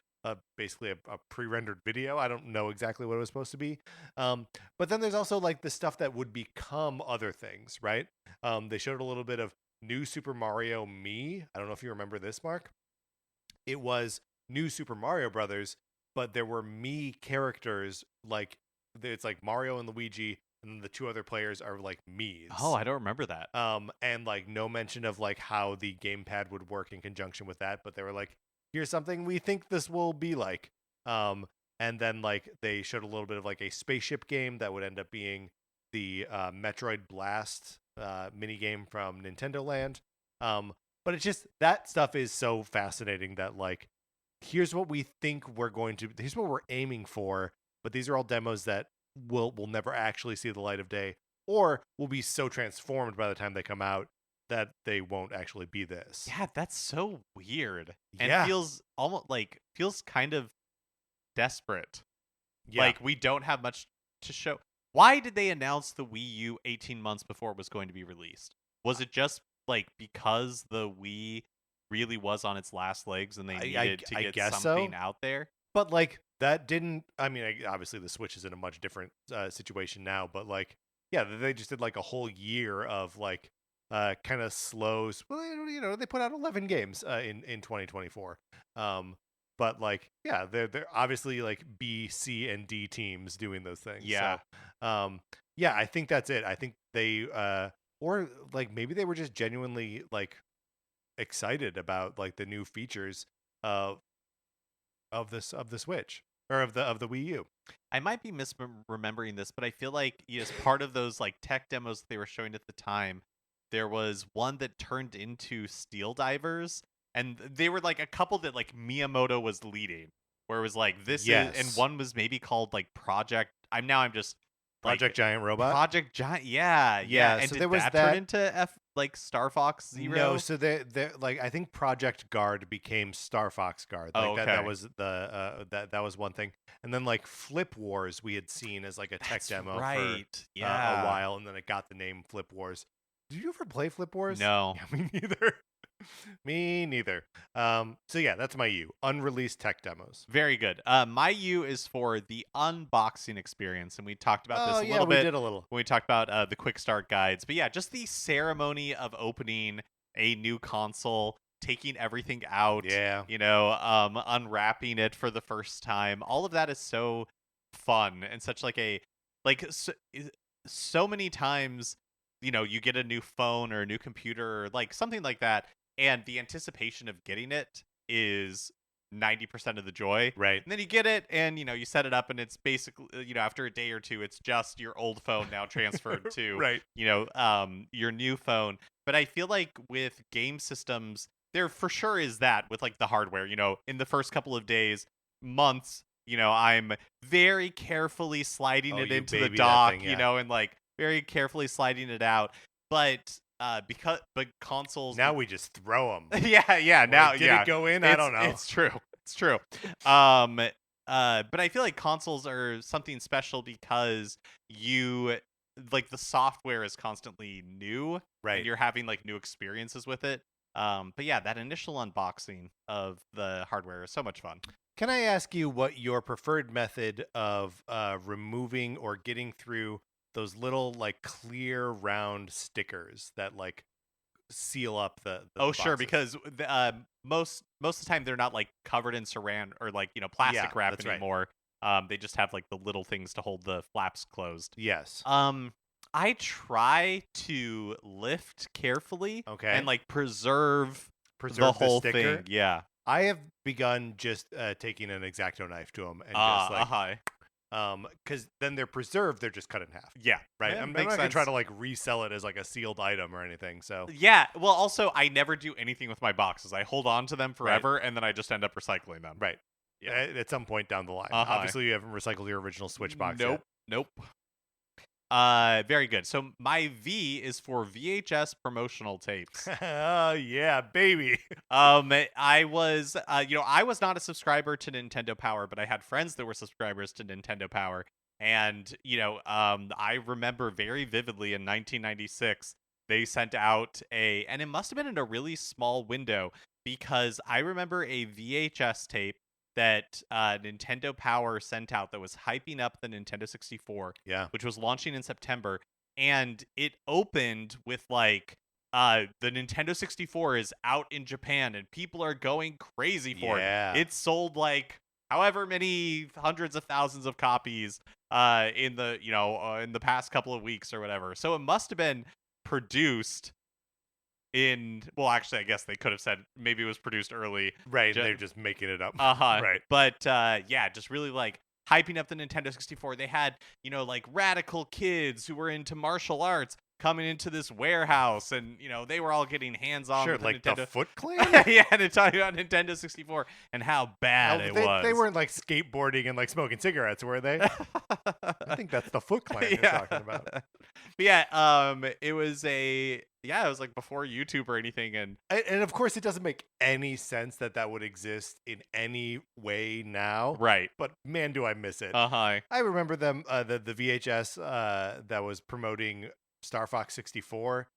basically a pre-rendered video. I don't know exactly what it was supposed to be. But then there's also like the stuff that would become other things, right? They showed a little bit of New Super Mario Me. I don't know if you remember this, Mark. It was New Super Mario Brothers, but there were Me characters, like it's like Mario and Luigi, and then the two other players are like Mii's. Oh, I don't remember that. And like no mention of like how the gamepad would work in conjunction with that, but they were like, here's something we think this will be like. And then like they showed a little bit of like a spaceship game that would end up being the Metroid Blast mini game from Nintendo Land. But it's just that stuff is so fascinating that like here's what we think here's what we're aiming for, but these are all demos that will never actually see the light of day, or will be so transformed by the time they come out that they won't actually be this. Yeah, that's so weird. And Yeah. feels kind of desperate. Yeah. Like we don't have much to show. Why did they announce the Wii U 18 months before it was going to be released? Was it just like because the Wii really was on its last legs and they needed to get guess something so. out there? But like that didn't. I mean, obviously the Switch is in a much different situation now. But like, yeah, they just did like a whole year of like kind of slows. Well, you know, they put out 11 games in 2024. But like, yeah, they're obviously like B, C, and D teams doing those things. Yeah. So, yeah, I think that's it. I think they or like maybe they were just genuinely like excited about like the new features of the Switch or of the Wii U. I might be misremembering this, but I feel like as part of those like tech demos that they were showing at the time, there was one that turned into Steel Divers, and they were like a couple that like Miyamoto was leading, where it was like this Yes. is, and one was maybe called like Project. I'm just like, Project Giant Robot. Project Giant. Yeah. Yeah, And so did there was that that- turn into like Star Fox Zero? No, so they like I think Project Guard became Star Fox Guard. Like Oh, that okay. was the that was one thing. And then like Flip Wars we had seen as like a tech That's demo for right. a Yeah. while, and then it got the name Flip Wars. Did you ever play Flip Wars? No. Yeah, me neither. Me neither. So yeah, that's my U. Unreleased tech demos. Very good. My U is for the unboxing experience, and we talked about this a little we bit did a little. when we talked about the quick start guides. But yeah, just the ceremony of opening a new console, taking everything out, Yeah. you know, unwrapping it for the first time. All of that is so fun and such like a so many times, you know, you get a new phone or a new computer or like something like that, and the anticipation of getting it is 90% of the joy. Right. And then you get it and, you know, you set it up and it's basically, you know, after a day or two, it's just your old phone now transferred to, Right. you know, your new phone. But I feel like with game systems, there for sure is that with like the hardware, you know, in the first couple of days, months, you know, I'm very carefully sliding Oh, it you into the baby that dock, thing, yeah. you know, and like very carefully sliding it out. But consoles Now we just throw them. yeah now did yeah it go in? I don't know. It's true. But I feel like consoles are something special because you like the software is constantly new, Right. and you're having like new experiences with it. But yeah, that initial unboxing of the hardware is so much fun. Can I ask you what your preferred method of removing or getting through those little like clear round stickers that like seal up the Oh sure, boxes? because most of the time they're not like covered in saran or like, you know, plastic Yeah, wrap that's right. anymore. They just have like the little things to hold the flaps closed. Yes. I try to lift carefully, Okay. and like preserve Preserve the the whole sticker? thing. Yeah. I have begun just taking an X-Acto knife to them and just like because then they're preserved, they're just cut in half. Yeah. Right. Yeah, I'm makes not gonna try sense. to like resell it as like a sealed item or anything. So Yeah. Well, also, I never do anything with my boxes. I hold on to them forever, and then I just end up recycling them. right. Yeah. at some point down the line. Uh-huh. Obviously, you haven't recycled your original Switch box Nope. Nope. Very good. So my V is for VHS promotional tapes. yet. Oh yeah, baby. I was, I was not a subscriber to Nintendo Power, but I had friends that were subscribers to Nintendo Power, and I remember very vividly in 1996 they sent out and it must have been in a really small window because I remember a VHS tape that Nintendo Power sent out that was hyping up the Nintendo 64, Yeah. which was launching in September, and it opened with like the Nintendo 64 is out in Japan and people are going crazy for Yeah. it. It sold like however many hundreds of thousands of copies in the past couple of weeks or whatever. So it must have been produced actually I guess they could have said maybe it was produced early. Right. They're just making it up. Uh-huh. Right. But yeah, just really like hyping up the Nintendo 64. They had, like radical kids who were into martial arts coming into this warehouse and, they were all getting hands-on Sure, with like the the Nintendo. Foot Clan. Yeah, and it's talking about Nintendo 64 and how bad it was. They weren't like skateboarding and like smoking cigarettes, were they? I think that's the Foot Clan you're talking about. But yeah, it was like before YouTube or anything, and of course, it doesn't make any sense that would exist in any way now. right. But man, do I miss it. Uh-huh. I remember them, the VHS that was promoting Star Fox 64.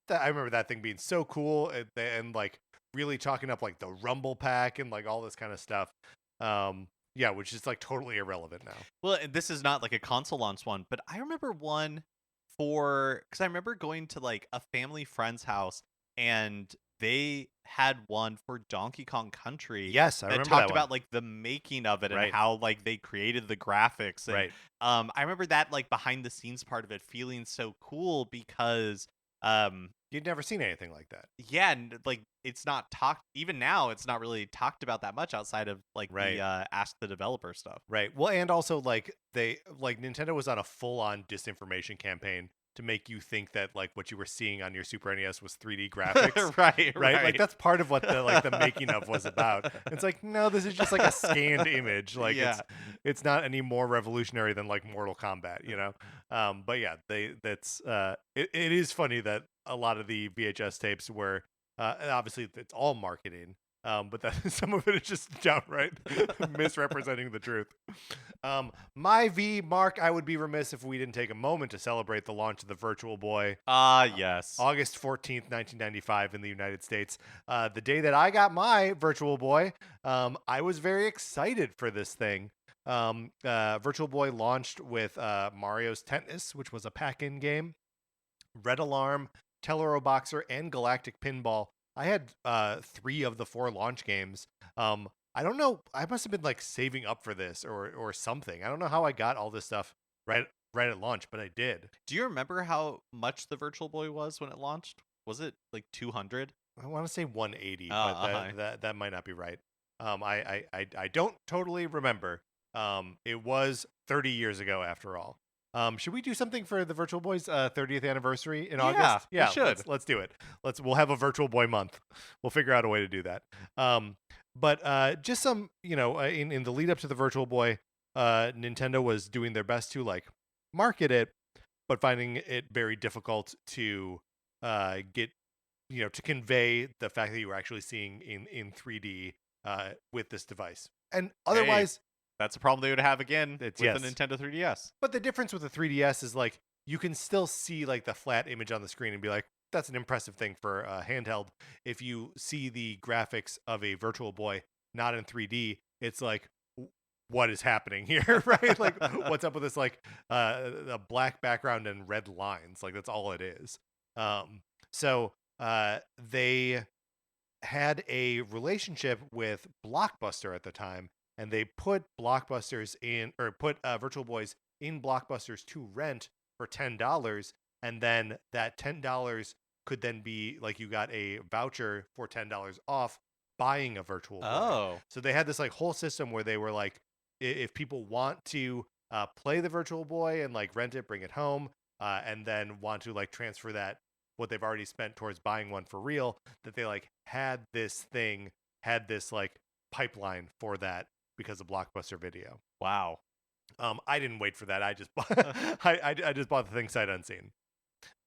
I remember that thing being so cool and like really talking up like the Rumble Pack and like all this kind of stuff. Yeah, which is like totally irrelevant now. Well, this is not like a console launch one, but I remember one because I remember going to like a family friend's house and they had one for Donkey Kong Country. Yes, I that remember talked that about one. like the making of it Right. and how like they created the graphics. And, Right. I remember that like behind the scenes part of it feeling so cool because You'd never seen anything like that. yeah, and like it's not talked even now. It's not really talked about that much outside of like Right. the ask the developer stuff. Right. Well, and also like Nintendo was on a full-on disinformation campaign to make you think that like what you were seeing on your Super NES was 3D graphics. right. Like that's part of what the making of was about. It's like, no, this is just like a scanned image. Like Yeah. it's not any more revolutionary than like Mortal Kombat, you know? But yeah, it is funny that a lot of the VHS tapes were obviously it's all marketing. But that some of it is just downright misrepresenting the truth. My V, Mark, I would be remiss if we didn't take a moment to celebrate the launch of the Virtual Boy. Yes. August 14th, 1995 in the United States. The day that I got my Virtual Boy, I was very excited for this thing. Virtual Boy launched with Mario's Tennis, which was a pack-in game, Red Alarm, Tellero Boxer, and Galactic Pinball. I had 3 of the 4 launch games. I don't know. I must have been like saving up for this or something. I don't know how I got all this stuff right at launch, but I did. Do you remember how much the Virtual Boy was when it launched? Was it like 200? I want to say 180, but uh-huh. that might not be right. I don't totally remember. It was 30 years ago after all. Should we do something for the Virtual Boy's 30th anniversary in August? Yeah, we should. Let's do it. We'll have a Virtual Boy month. We'll figure out a way to do that. But just some, in the lead up to the Virtual Boy, Nintendo was doing their best to like market it, but finding it very difficult to get, to convey the fact that you were actually seeing in 3D with this device. And otherwise, that's a problem they would have again with yes. the Nintendo 3DS. But the difference with the 3DS is like you can still see like the flat image on the screen and be like, that's an impressive thing for a handheld. If you see the graphics of a Virtual Boy not in 3D, it's like, what is happening here, right? Like, what's up with this like a black background and red lines? Like that's all it is. So they had a relationship with Blockbuster at the time. And they put Virtual Boys in Blockbusters to rent for $10, and then that $10 could then be like you got a voucher for $10 off buying a Virtual Boy. Oh, so they had this like whole system where they were like, if people want to play the Virtual Boy and like rent it, bring it home, and then want to like transfer that what they've already spent towards buying one for real, that they like had this like pipeline for that. because of Blockbuster Video. Wow. I didn't wait for that. I just bought, I just bought the thing sight unseen.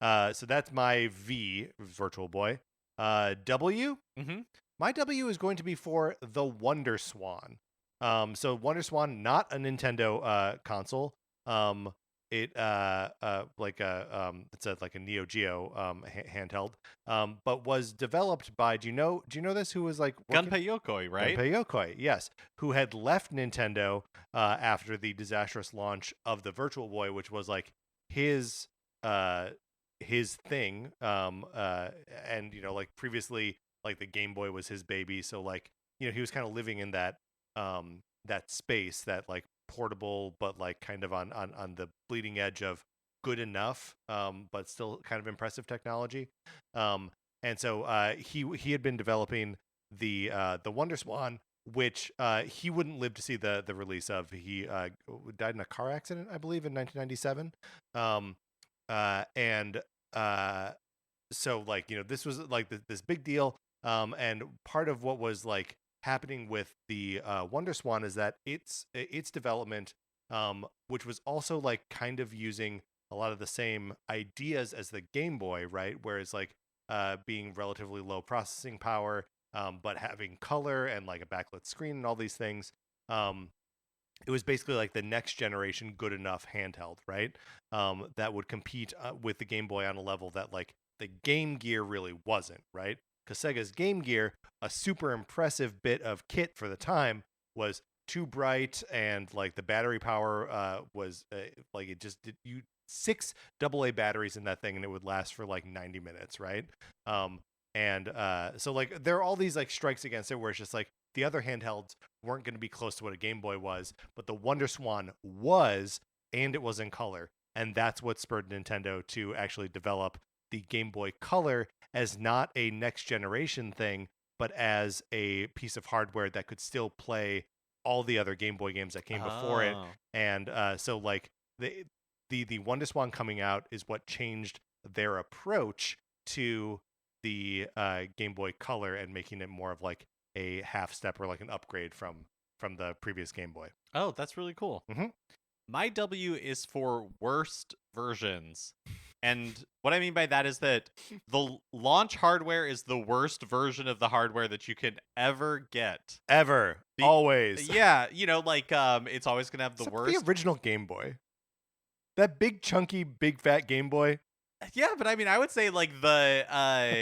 So that's my V, Virtual Boy. W. Mm-hmm. My W is going to be for the Wonder Swan. So Wonder Swan, not a Nintendo console. It's like a Neo Geo handheld. But was developed by, do you know this? Who was like Gunpei Yokoi, right? Gunpei Yokoi, yes, who had left Nintendo after the disastrous launch of the Virtual Boy, which was like his thing. And like previously, like the Game Boy was his baby, so like he was kind of living in that that space, that like portable but like kind of on the bleeding edge of good enough, but still kind of impressive technology. And so he had been developing the Wonder Swan, which he wouldn't live to see the release of. He died in a car accident, I believe, in 1997. So like this was like this big deal. And part of what was like happening with the Wonder Swan is that its development, which was also like kind of using a lot of the same ideas as the Game Boy, right? Whereas like being relatively low processing power, but having color and like a backlit screen and all these things. It was basically like the next generation good enough handheld, right? That would compete with the Game Boy on a level that like the Game Gear really wasn't, right? Because Sega's Game Gear, a super impressive bit of kit for the time, was too bright, and like the battery power was like it just did 6 AA batteries in that thing, and it would last for like 90 minutes, right? So like there are all these like strikes against it where it's just like the other handhelds weren't going to be close to what a Game Boy was, but the Wonder Swan was, and it was in color, and that's what spurred Nintendo to actually develop the Game Boy Color as not a next generation thing, but as a piece of hardware that could still play all the other Game Boy games that came before it. And so like the Wonder Swan coming out is what changed their approach to the Game Boy Color and making it more of like a half step or like an upgrade from the previous Game Boy. Oh, that's really cool. Mm-hmm. My W is for worst versions. And what I mean by that is that the launch hardware is the worst version of the hardware that you can ever get. Ever. Always. Yeah, like it's always going to have the worst. The original Game Boy. That big, chunky, big, fat Game Boy. Yeah, but I mean, I would say like the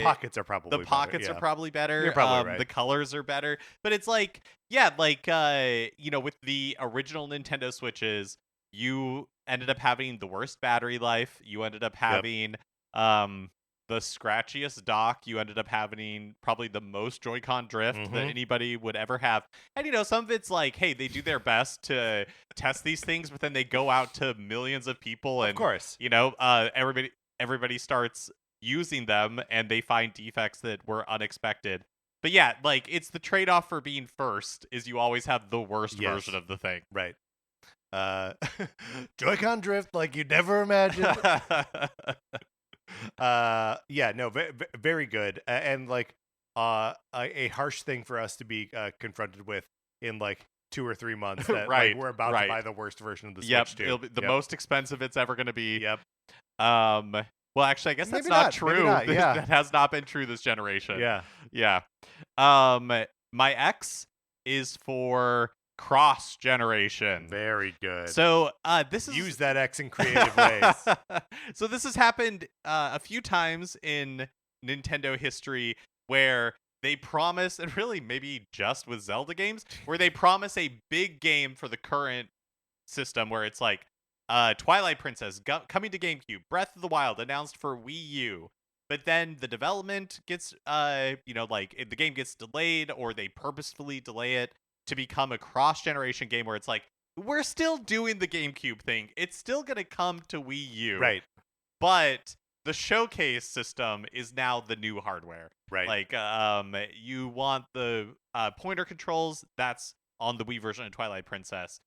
pockets are probably better. Are probably better. You're probably right. The colors are better, but it's like, yeah, like with the original Nintendo Switches, you ended up having the worst battery life. You ended up having the scratchiest dock. You ended up having probably the most Joy-Con drift that anybody would ever have. And some of it's like, hey, they do their best to test these things, but then they go out to millions of people, and of course, everybody starts using them, and they find defects that were unexpected. But yeah, like it's the trade-off for being first is you always have the worst version of the thing. Right. Joy-Con drift like you never imagined. Very good. And like a harsh thing for us to be confronted with in like 2 or 3 months that like, we're about to buy the worst version of the Switch too. It'll be the most expensive it's ever going to be. Yep. Well, actually, I guess that's maybe not true. Yeah. That has not been true this generation. Yeah. My X is for cross generation. Very good. So this is use that X in creative ways. So this has happened a few times in Nintendo history where they promise, and really maybe just with Zelda games, where they promise a big game for the current system where it's like Twilight Princess coming to GameCube, Breath of the Wild announced for Wii U. But then the development gets, the game gets delayed, or they purposefully delay it to become a cross-generation game where it's like, we're still doing the GameCube thing. It's still going to come to Wii U. Right. But the showcase system is now the new hardware. Right. Like, you want the pointer controls, that's on the Wii version of Twilight Princess.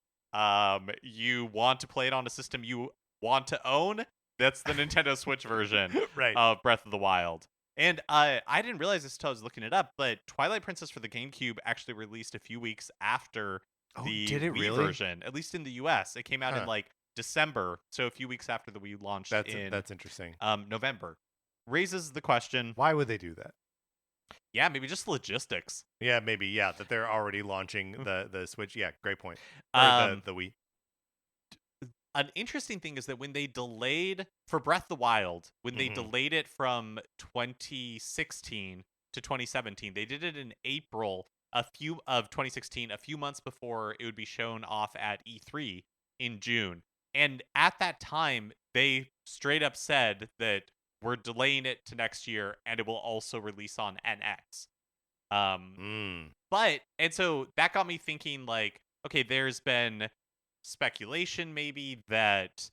You want to play it on a system you want to own, that's the Nintendo Switch version of Breath of the Wild. And I didn't realize this until I was looking it up, but Twilight Princess for the GameCube actually released a few weeks after Oh, the did it Wii really? version, at least in the US. It came out in Huh. like December, so a few weeks after the Wii launched in That's interesting. November. Raises the question, Why would they do that? yeah, maybe just logistics. Yeah, maybe. Yeah, that they're already launching the Switch. Yeah, great point. Or Um, the Wii. an interesting thing is that when they delayed for Breath of the Wild, when they Mhm. delayed it from 2016 to 2017, they did it in April a few of 2016, a few months before it would be shown off at E3 in June. And at that time, they straight up said that we're delaying it to next year and it will also release on NX. Um, Mm. and so that got me thinking like, okay, there's been speculation maybe that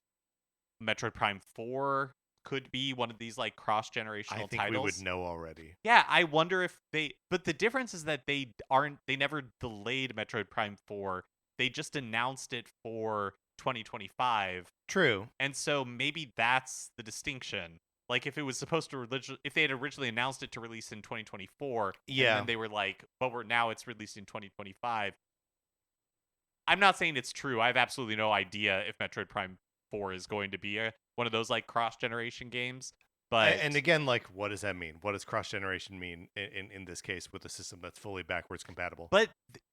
Metroid Prime 4 could be one of these like I cross-generational think we would titles. know already. Yeah, I wonder if but the difference is that they never delayed Metroid Prime 4. They just announced it for 2025. True. And so maybe that's the distinction. Like if it was supposed to if they had originally announced it to release in 2024 and Yeah. then they were like, but now it's released in 2025. I'm not saying it's true. I have absolutely no idea if Metroid Prime 4 is going to be one of those like cross-generation games. But And again, like, what does that mean? What does cross generation mean in this case with a system that's fully backwards compatible?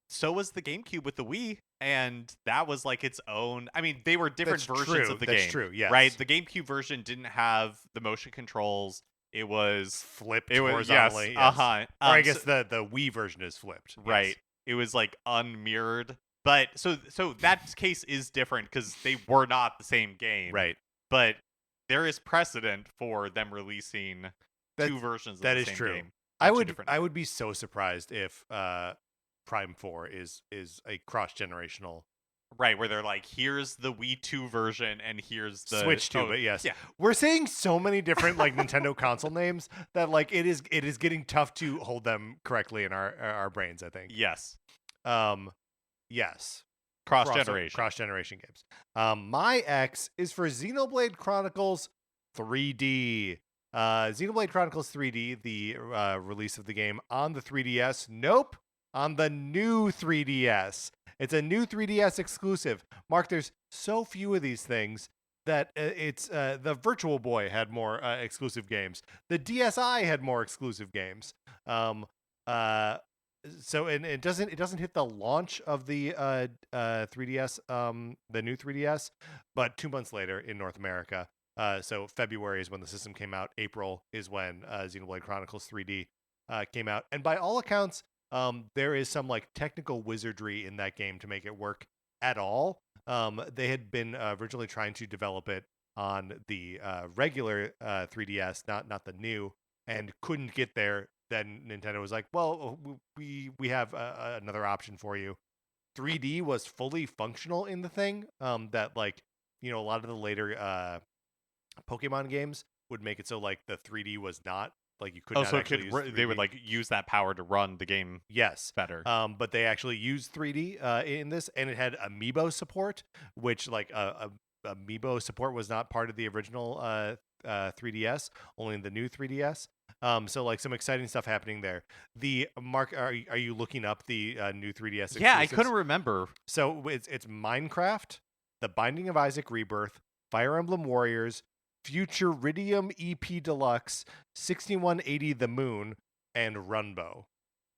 so was the GameCube with the Wii, and that was like its own. I mean, they were different That's versions true. of the That's game. true. Yes. Right? The GameCube version didn't have the motion controls. It was Flipped it was horizontally. yes. Yes. Uh-huh. Or I guess the Wii version is flipped. Yes. Right. It was like unmirrored. But so that case is different because they were not the same game. Right. But there is precedent for them releasing That- two versions of that the is same true. game. I would be so surprised if Prime 4 is a cross generational Right, where they're like, here's the Wii 2 version and here's the Switch 2, but yes. Yeah. We're saying so many different like Nintendo console names that like it is getting tough to hold them correctly in our brains, I think. Yes. Yes. Cross generation. Cross generation games. My X is for Xenoblade Chronicles 3D. Xenoblade Chronicles 3D, the release of the game on the 3DS. Nope, on the new 3DS. It's a new 3DS exclusive. Mark, there's so few of these things that it's the Virtual Boy had more exclusive games. The DSi had more exclusive games. So and it doesn't hit the launch of the 3DS, the new 3DS, but 2 months later in North America. So February is when the system came out. April is when Xenoblade Chronicles 3D came out. And by all accounts, there is some like technical wizardry in that game to make it work at all. They had been originally trying to develop it on the regular 3DS, not the new, and couldn't get there. Then Nintendo was like, well, we have another option for you. 3D was fully functional in the thing. That like, a lot of the later Pokemon games would make it so like the 3D was not like you could not so actually use they would 3D. like use that power to run the game Yes. better. But they actually used 3D in this, and it had amiibo support, which like amiibo support was not part of the original 3DS, only in the new 3DS. So like some exciting stuff happening there. The Mark, are you looking up the new 3DS? Yeah, I exclusives? couldn't remember. So it's Minecraft, The Binding of Isaac Rebirth, Fire Emblem Warriors, Futuridium EP Deluxe, 6180 The Moon, and Runbow.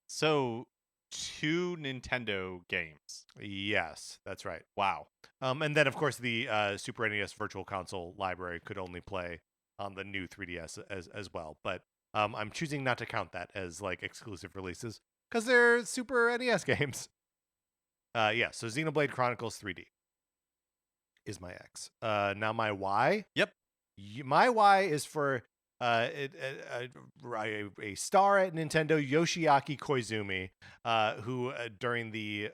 So 2 Nintendo games. Yes, that's right. Wow. And then of course the Super NES Virtual Console library could only play on the new 3DS as well. But I'm choosing not to count that as like exclusive releases because they're Super NES games. Yeah, so Xenoblade Chronicles 3D is my X. Now my Y. Yep. My Y is for a star at Nintendo, Yoshiaki Koizumi, who during the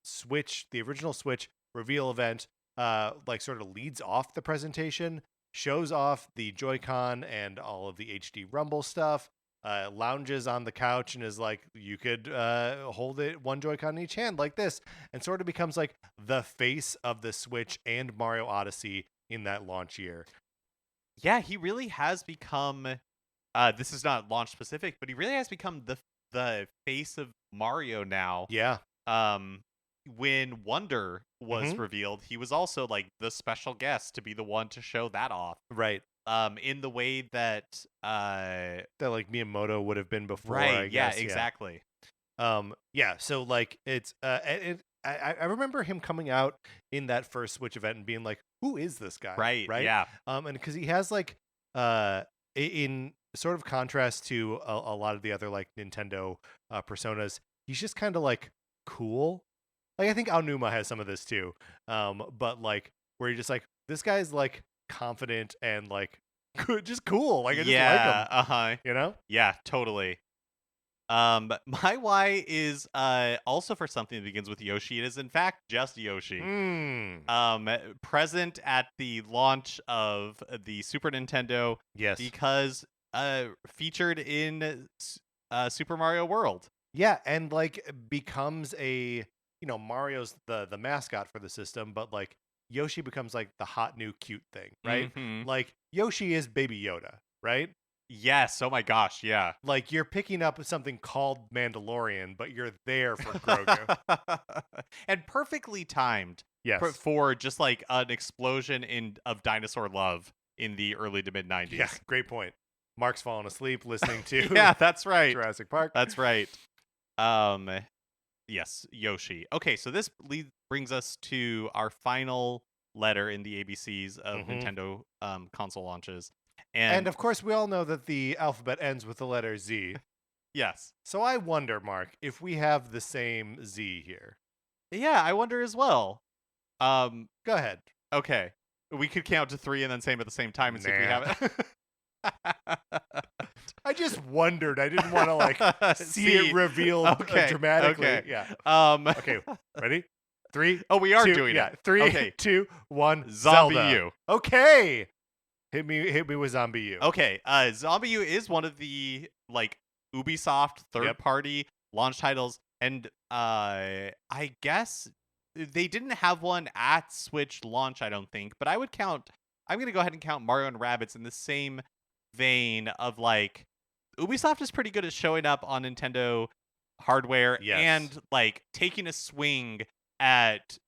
Switch, the original Switch reveal event, like sort of leads off the presentation, shows off the Joy-Con and all of the HD Rumble stuff, lounges on the couch and is like, you could hold it one Joy-Con in each hand like this, and sort of becomes like the face of the Switch and Mario Odyssey in that launch year. Yeah, he really has become this is not launch specific, but he really has become the face of Mario now. Yeah. when Wonder was Mhm. revealed, he was also like the special guest to be the one to show that off. Right. In the way that That like Miyamoto would have been before, right, I yeah, guess. Yeah. exactly. Yeah, so like it's I remember him coming out in that first Switch event and being like, "Who is this guy?" Right, Right? yeah. And because he has like in sort of contrast to a lot of the other like Nintendo personas, he's just kind of like cool. Like I think Aonuma has some of this too. But like where you're just like, this guy's like confident and like good, just cool. Like I just like him. Uh-huh. You know? Yeah, totally. My why is also for something that begins with Yoshi. It is in fact just Yoshi. Present at the launch of the Super Nintendo Yes. because featured in Super Mario World. Yeah, and like becomes a Mario's the mascot for the system, but like Yoshi becomes like the hot new cute thing, right? Mhm. Like Yoshi is Baby Yoda, right? Yes, oh my gosh, yeah. Like you're picking up something called Mandalorian, but you're there for Grogu. And perfectly timed Yes. for just like an explosion of dinosaur love in the early to mid 90s. Yeah, great point. Mark's falling asleep listening to Yeah, that's right. Jurassic Park. That's right. Yes, Yoshi. Okay, so this brings us to our final letter in the ABCs of Mhm. Nintendo console launches. And of course, we all know that the alphabet ends with the letter Z. Yes. So I wonder, Mark, if we have the same Z here. Yeah, I wonder as well. Go ahead. Okay. We could count to 3 and then say them at the same time and see if we have it. I just wondered. I didn't want to like see it revealed dramatically. Okay. Yeah. Okay. Ready? 3. Oh, we are 2, doing yeah. it. 3, Okay. 2, 1. Zombie Zelda. U. Okay. Hit me with Zombie U. Okay. Zombie U is one of the like Ubisoft third-party launch titles, and I guess they didn't have one at Switch launch, I don't think, but I'm gonna go ahead and count Mario and Rabbids in the same vein of like Ubisoft is pretty good at showing up on Nintendo hardware and like taking a swing at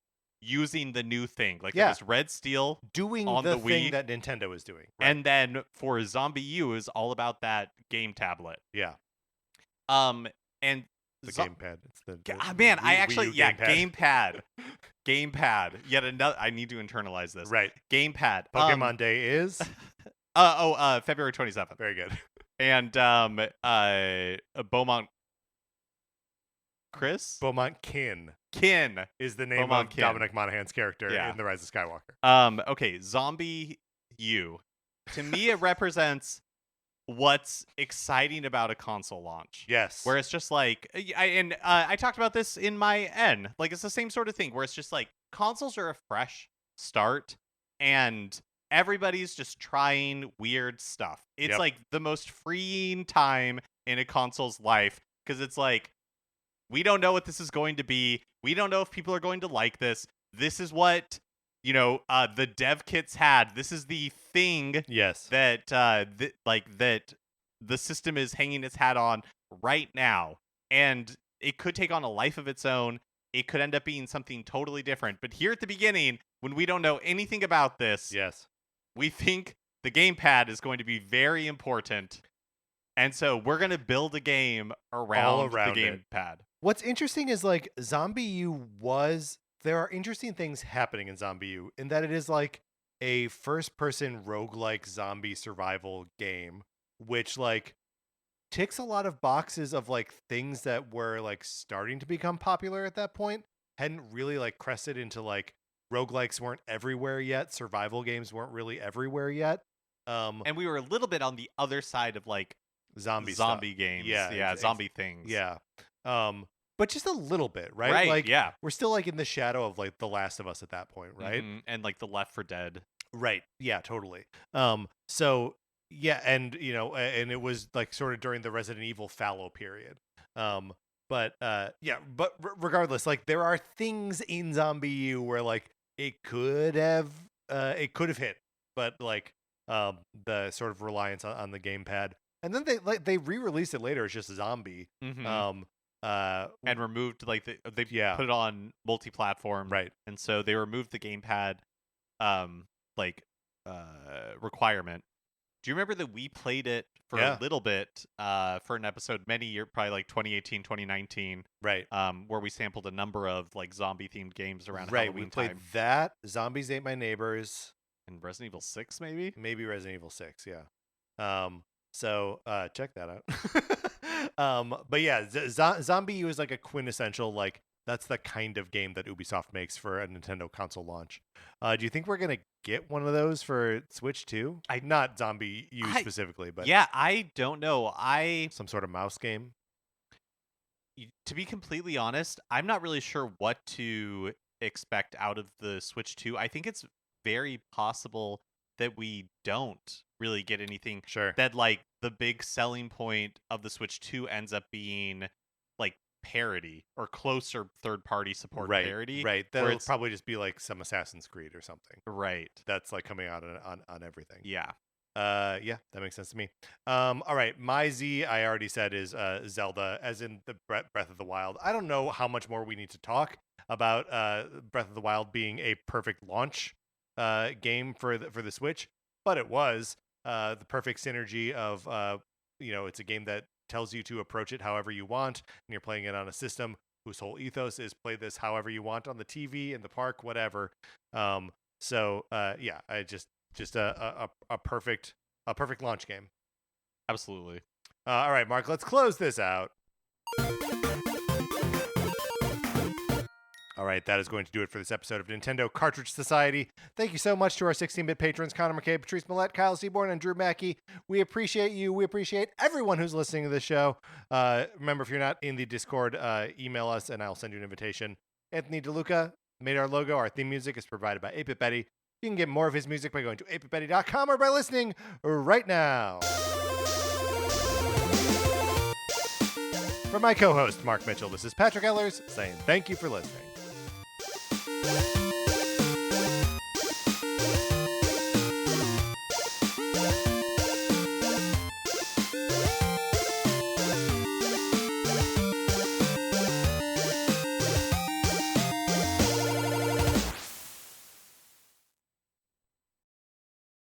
using the new thing. Like there was Red Steel doing on the Wii, thing that Nintendo is doing. Right? And then for Zombie U is all about that game tablet. Yeah. And the gamepad. It's the man, Wii, I actually gamepad. Gamepad. Yet another. I need to internalize this. Right. Gamepad. Pokemon Day is February 27th. Very good. And Beaumont Kin is the name Beaumont of Kin. Dominic Monaghan's character in The Rise of Skywalker. Okay, Zombie U. To me, it represents what's exciting about a console launch. Yes. Where it's just like, I talked about this in my N. Like, it's the same sort of thing where it's just like consoles are a fresh start and everybody's just trying weird stuff. It's like the most freeing time in a console's life because it's like, we don't know what this is going to be. We don't know if people are going to like this. This is what, the dev kits had. This is the thing that that the system is hanging its hat on right now. And it could take on a life of its own. It could end up being something totally different. But here at the beginning, when we don't know anything about this, we think the gamepad is going to be very important. And so we're going to build a game around the gamepad. What's interesting is like Zombie U there are interesting things happening in Zombie U in that it is like a first-person roguelike zombie survival game, which like ticks a lot of boxes of like things that were like starting to become popular at that point. Hadn't really like crested into like roguelikes weren't everywhere yet. Survival games weren't really everywhere yet. And we were a little bit on the other side of like zombie games. Yeah, zombie things. Yeah. But just a little bit, right? Like, we're still like in the shadow of like The Last of Us at that point, right? Mm-hmm. And like the Left 4 Dead. Right. Yeah, totally. So yeah, and and it was like sort of during the Resident Evil fallow period. But regardless, like there are things in Zombie U where like it could have hit, but like the sort of reliance on the gamepad. And then they re-released it later as just Zombie. Mm-hmm. and removed they Yeah. put it on multi-platform, right. and so they removed the gamepad requirement. Do you remember that we played it for Yeah. a little bit for an episode many years, probably like 2018, 2019, Right. where we sampled a number of like zombie themed games around Right. Halloween We played time, that. Zombies Ate My Neighbors. and Resident Evil 6 maybe. Maybe Resident Evil 6. Yeah. So check that out. But yeah, Zombie U is like a quintessential like that's the kind of game that Ubisoft makes for a Nintendo console launch. Do you think we're gonna get one of those for Switch too? Not Zombie U specifically, but yeah, I don't know. Some sort of mouse game. To be completely honest, I'm not really sure what to expect out of the Switch 2. I think it's very possible that we don't really get anything. Sure. That like the big selling point of the Switch 2 ends up being like parity or closer third-party support parity. Right. That'll probably just be like some Assassin's Creed or something. Right. That's like coming out on everything. Yeah. Yeah, that makes sense to me. All right, my Z I already said is Zelda, as in the Breath of the Wild. I don't know how much more we need to talk about Breath of the Wild being a perfect launch game for the Switch, but it was the perfect synergy of it's a game that tells you to approach it however you want, and you're playing it on a system whose whole ethos is play this however you want on the TV, in the park, whatever. So yeah, I just a perfect launch game. Absolutely. All right, Mark, let's close this out. All right, that is going to do it for this episode of Nintendo Cartridge Society. Thank you so much to our 16-bit patrons, Connor McKay, Patrice Millette, Kyle Seaborn, and Drew Mackey. We appreciate you. We appreciate everyone who's listening to this show. Remember, if you're not in the Discord, email us, and I'll send you an invitation. Anthony DeLuca made our logo. Our theme music is provided by 8-Bit Betty. You can get more of his music by going to 8bitbetty.com or by listening right now. For my co-host, Mark Mitchell, this is Patrick Ellers saying thank you for listening.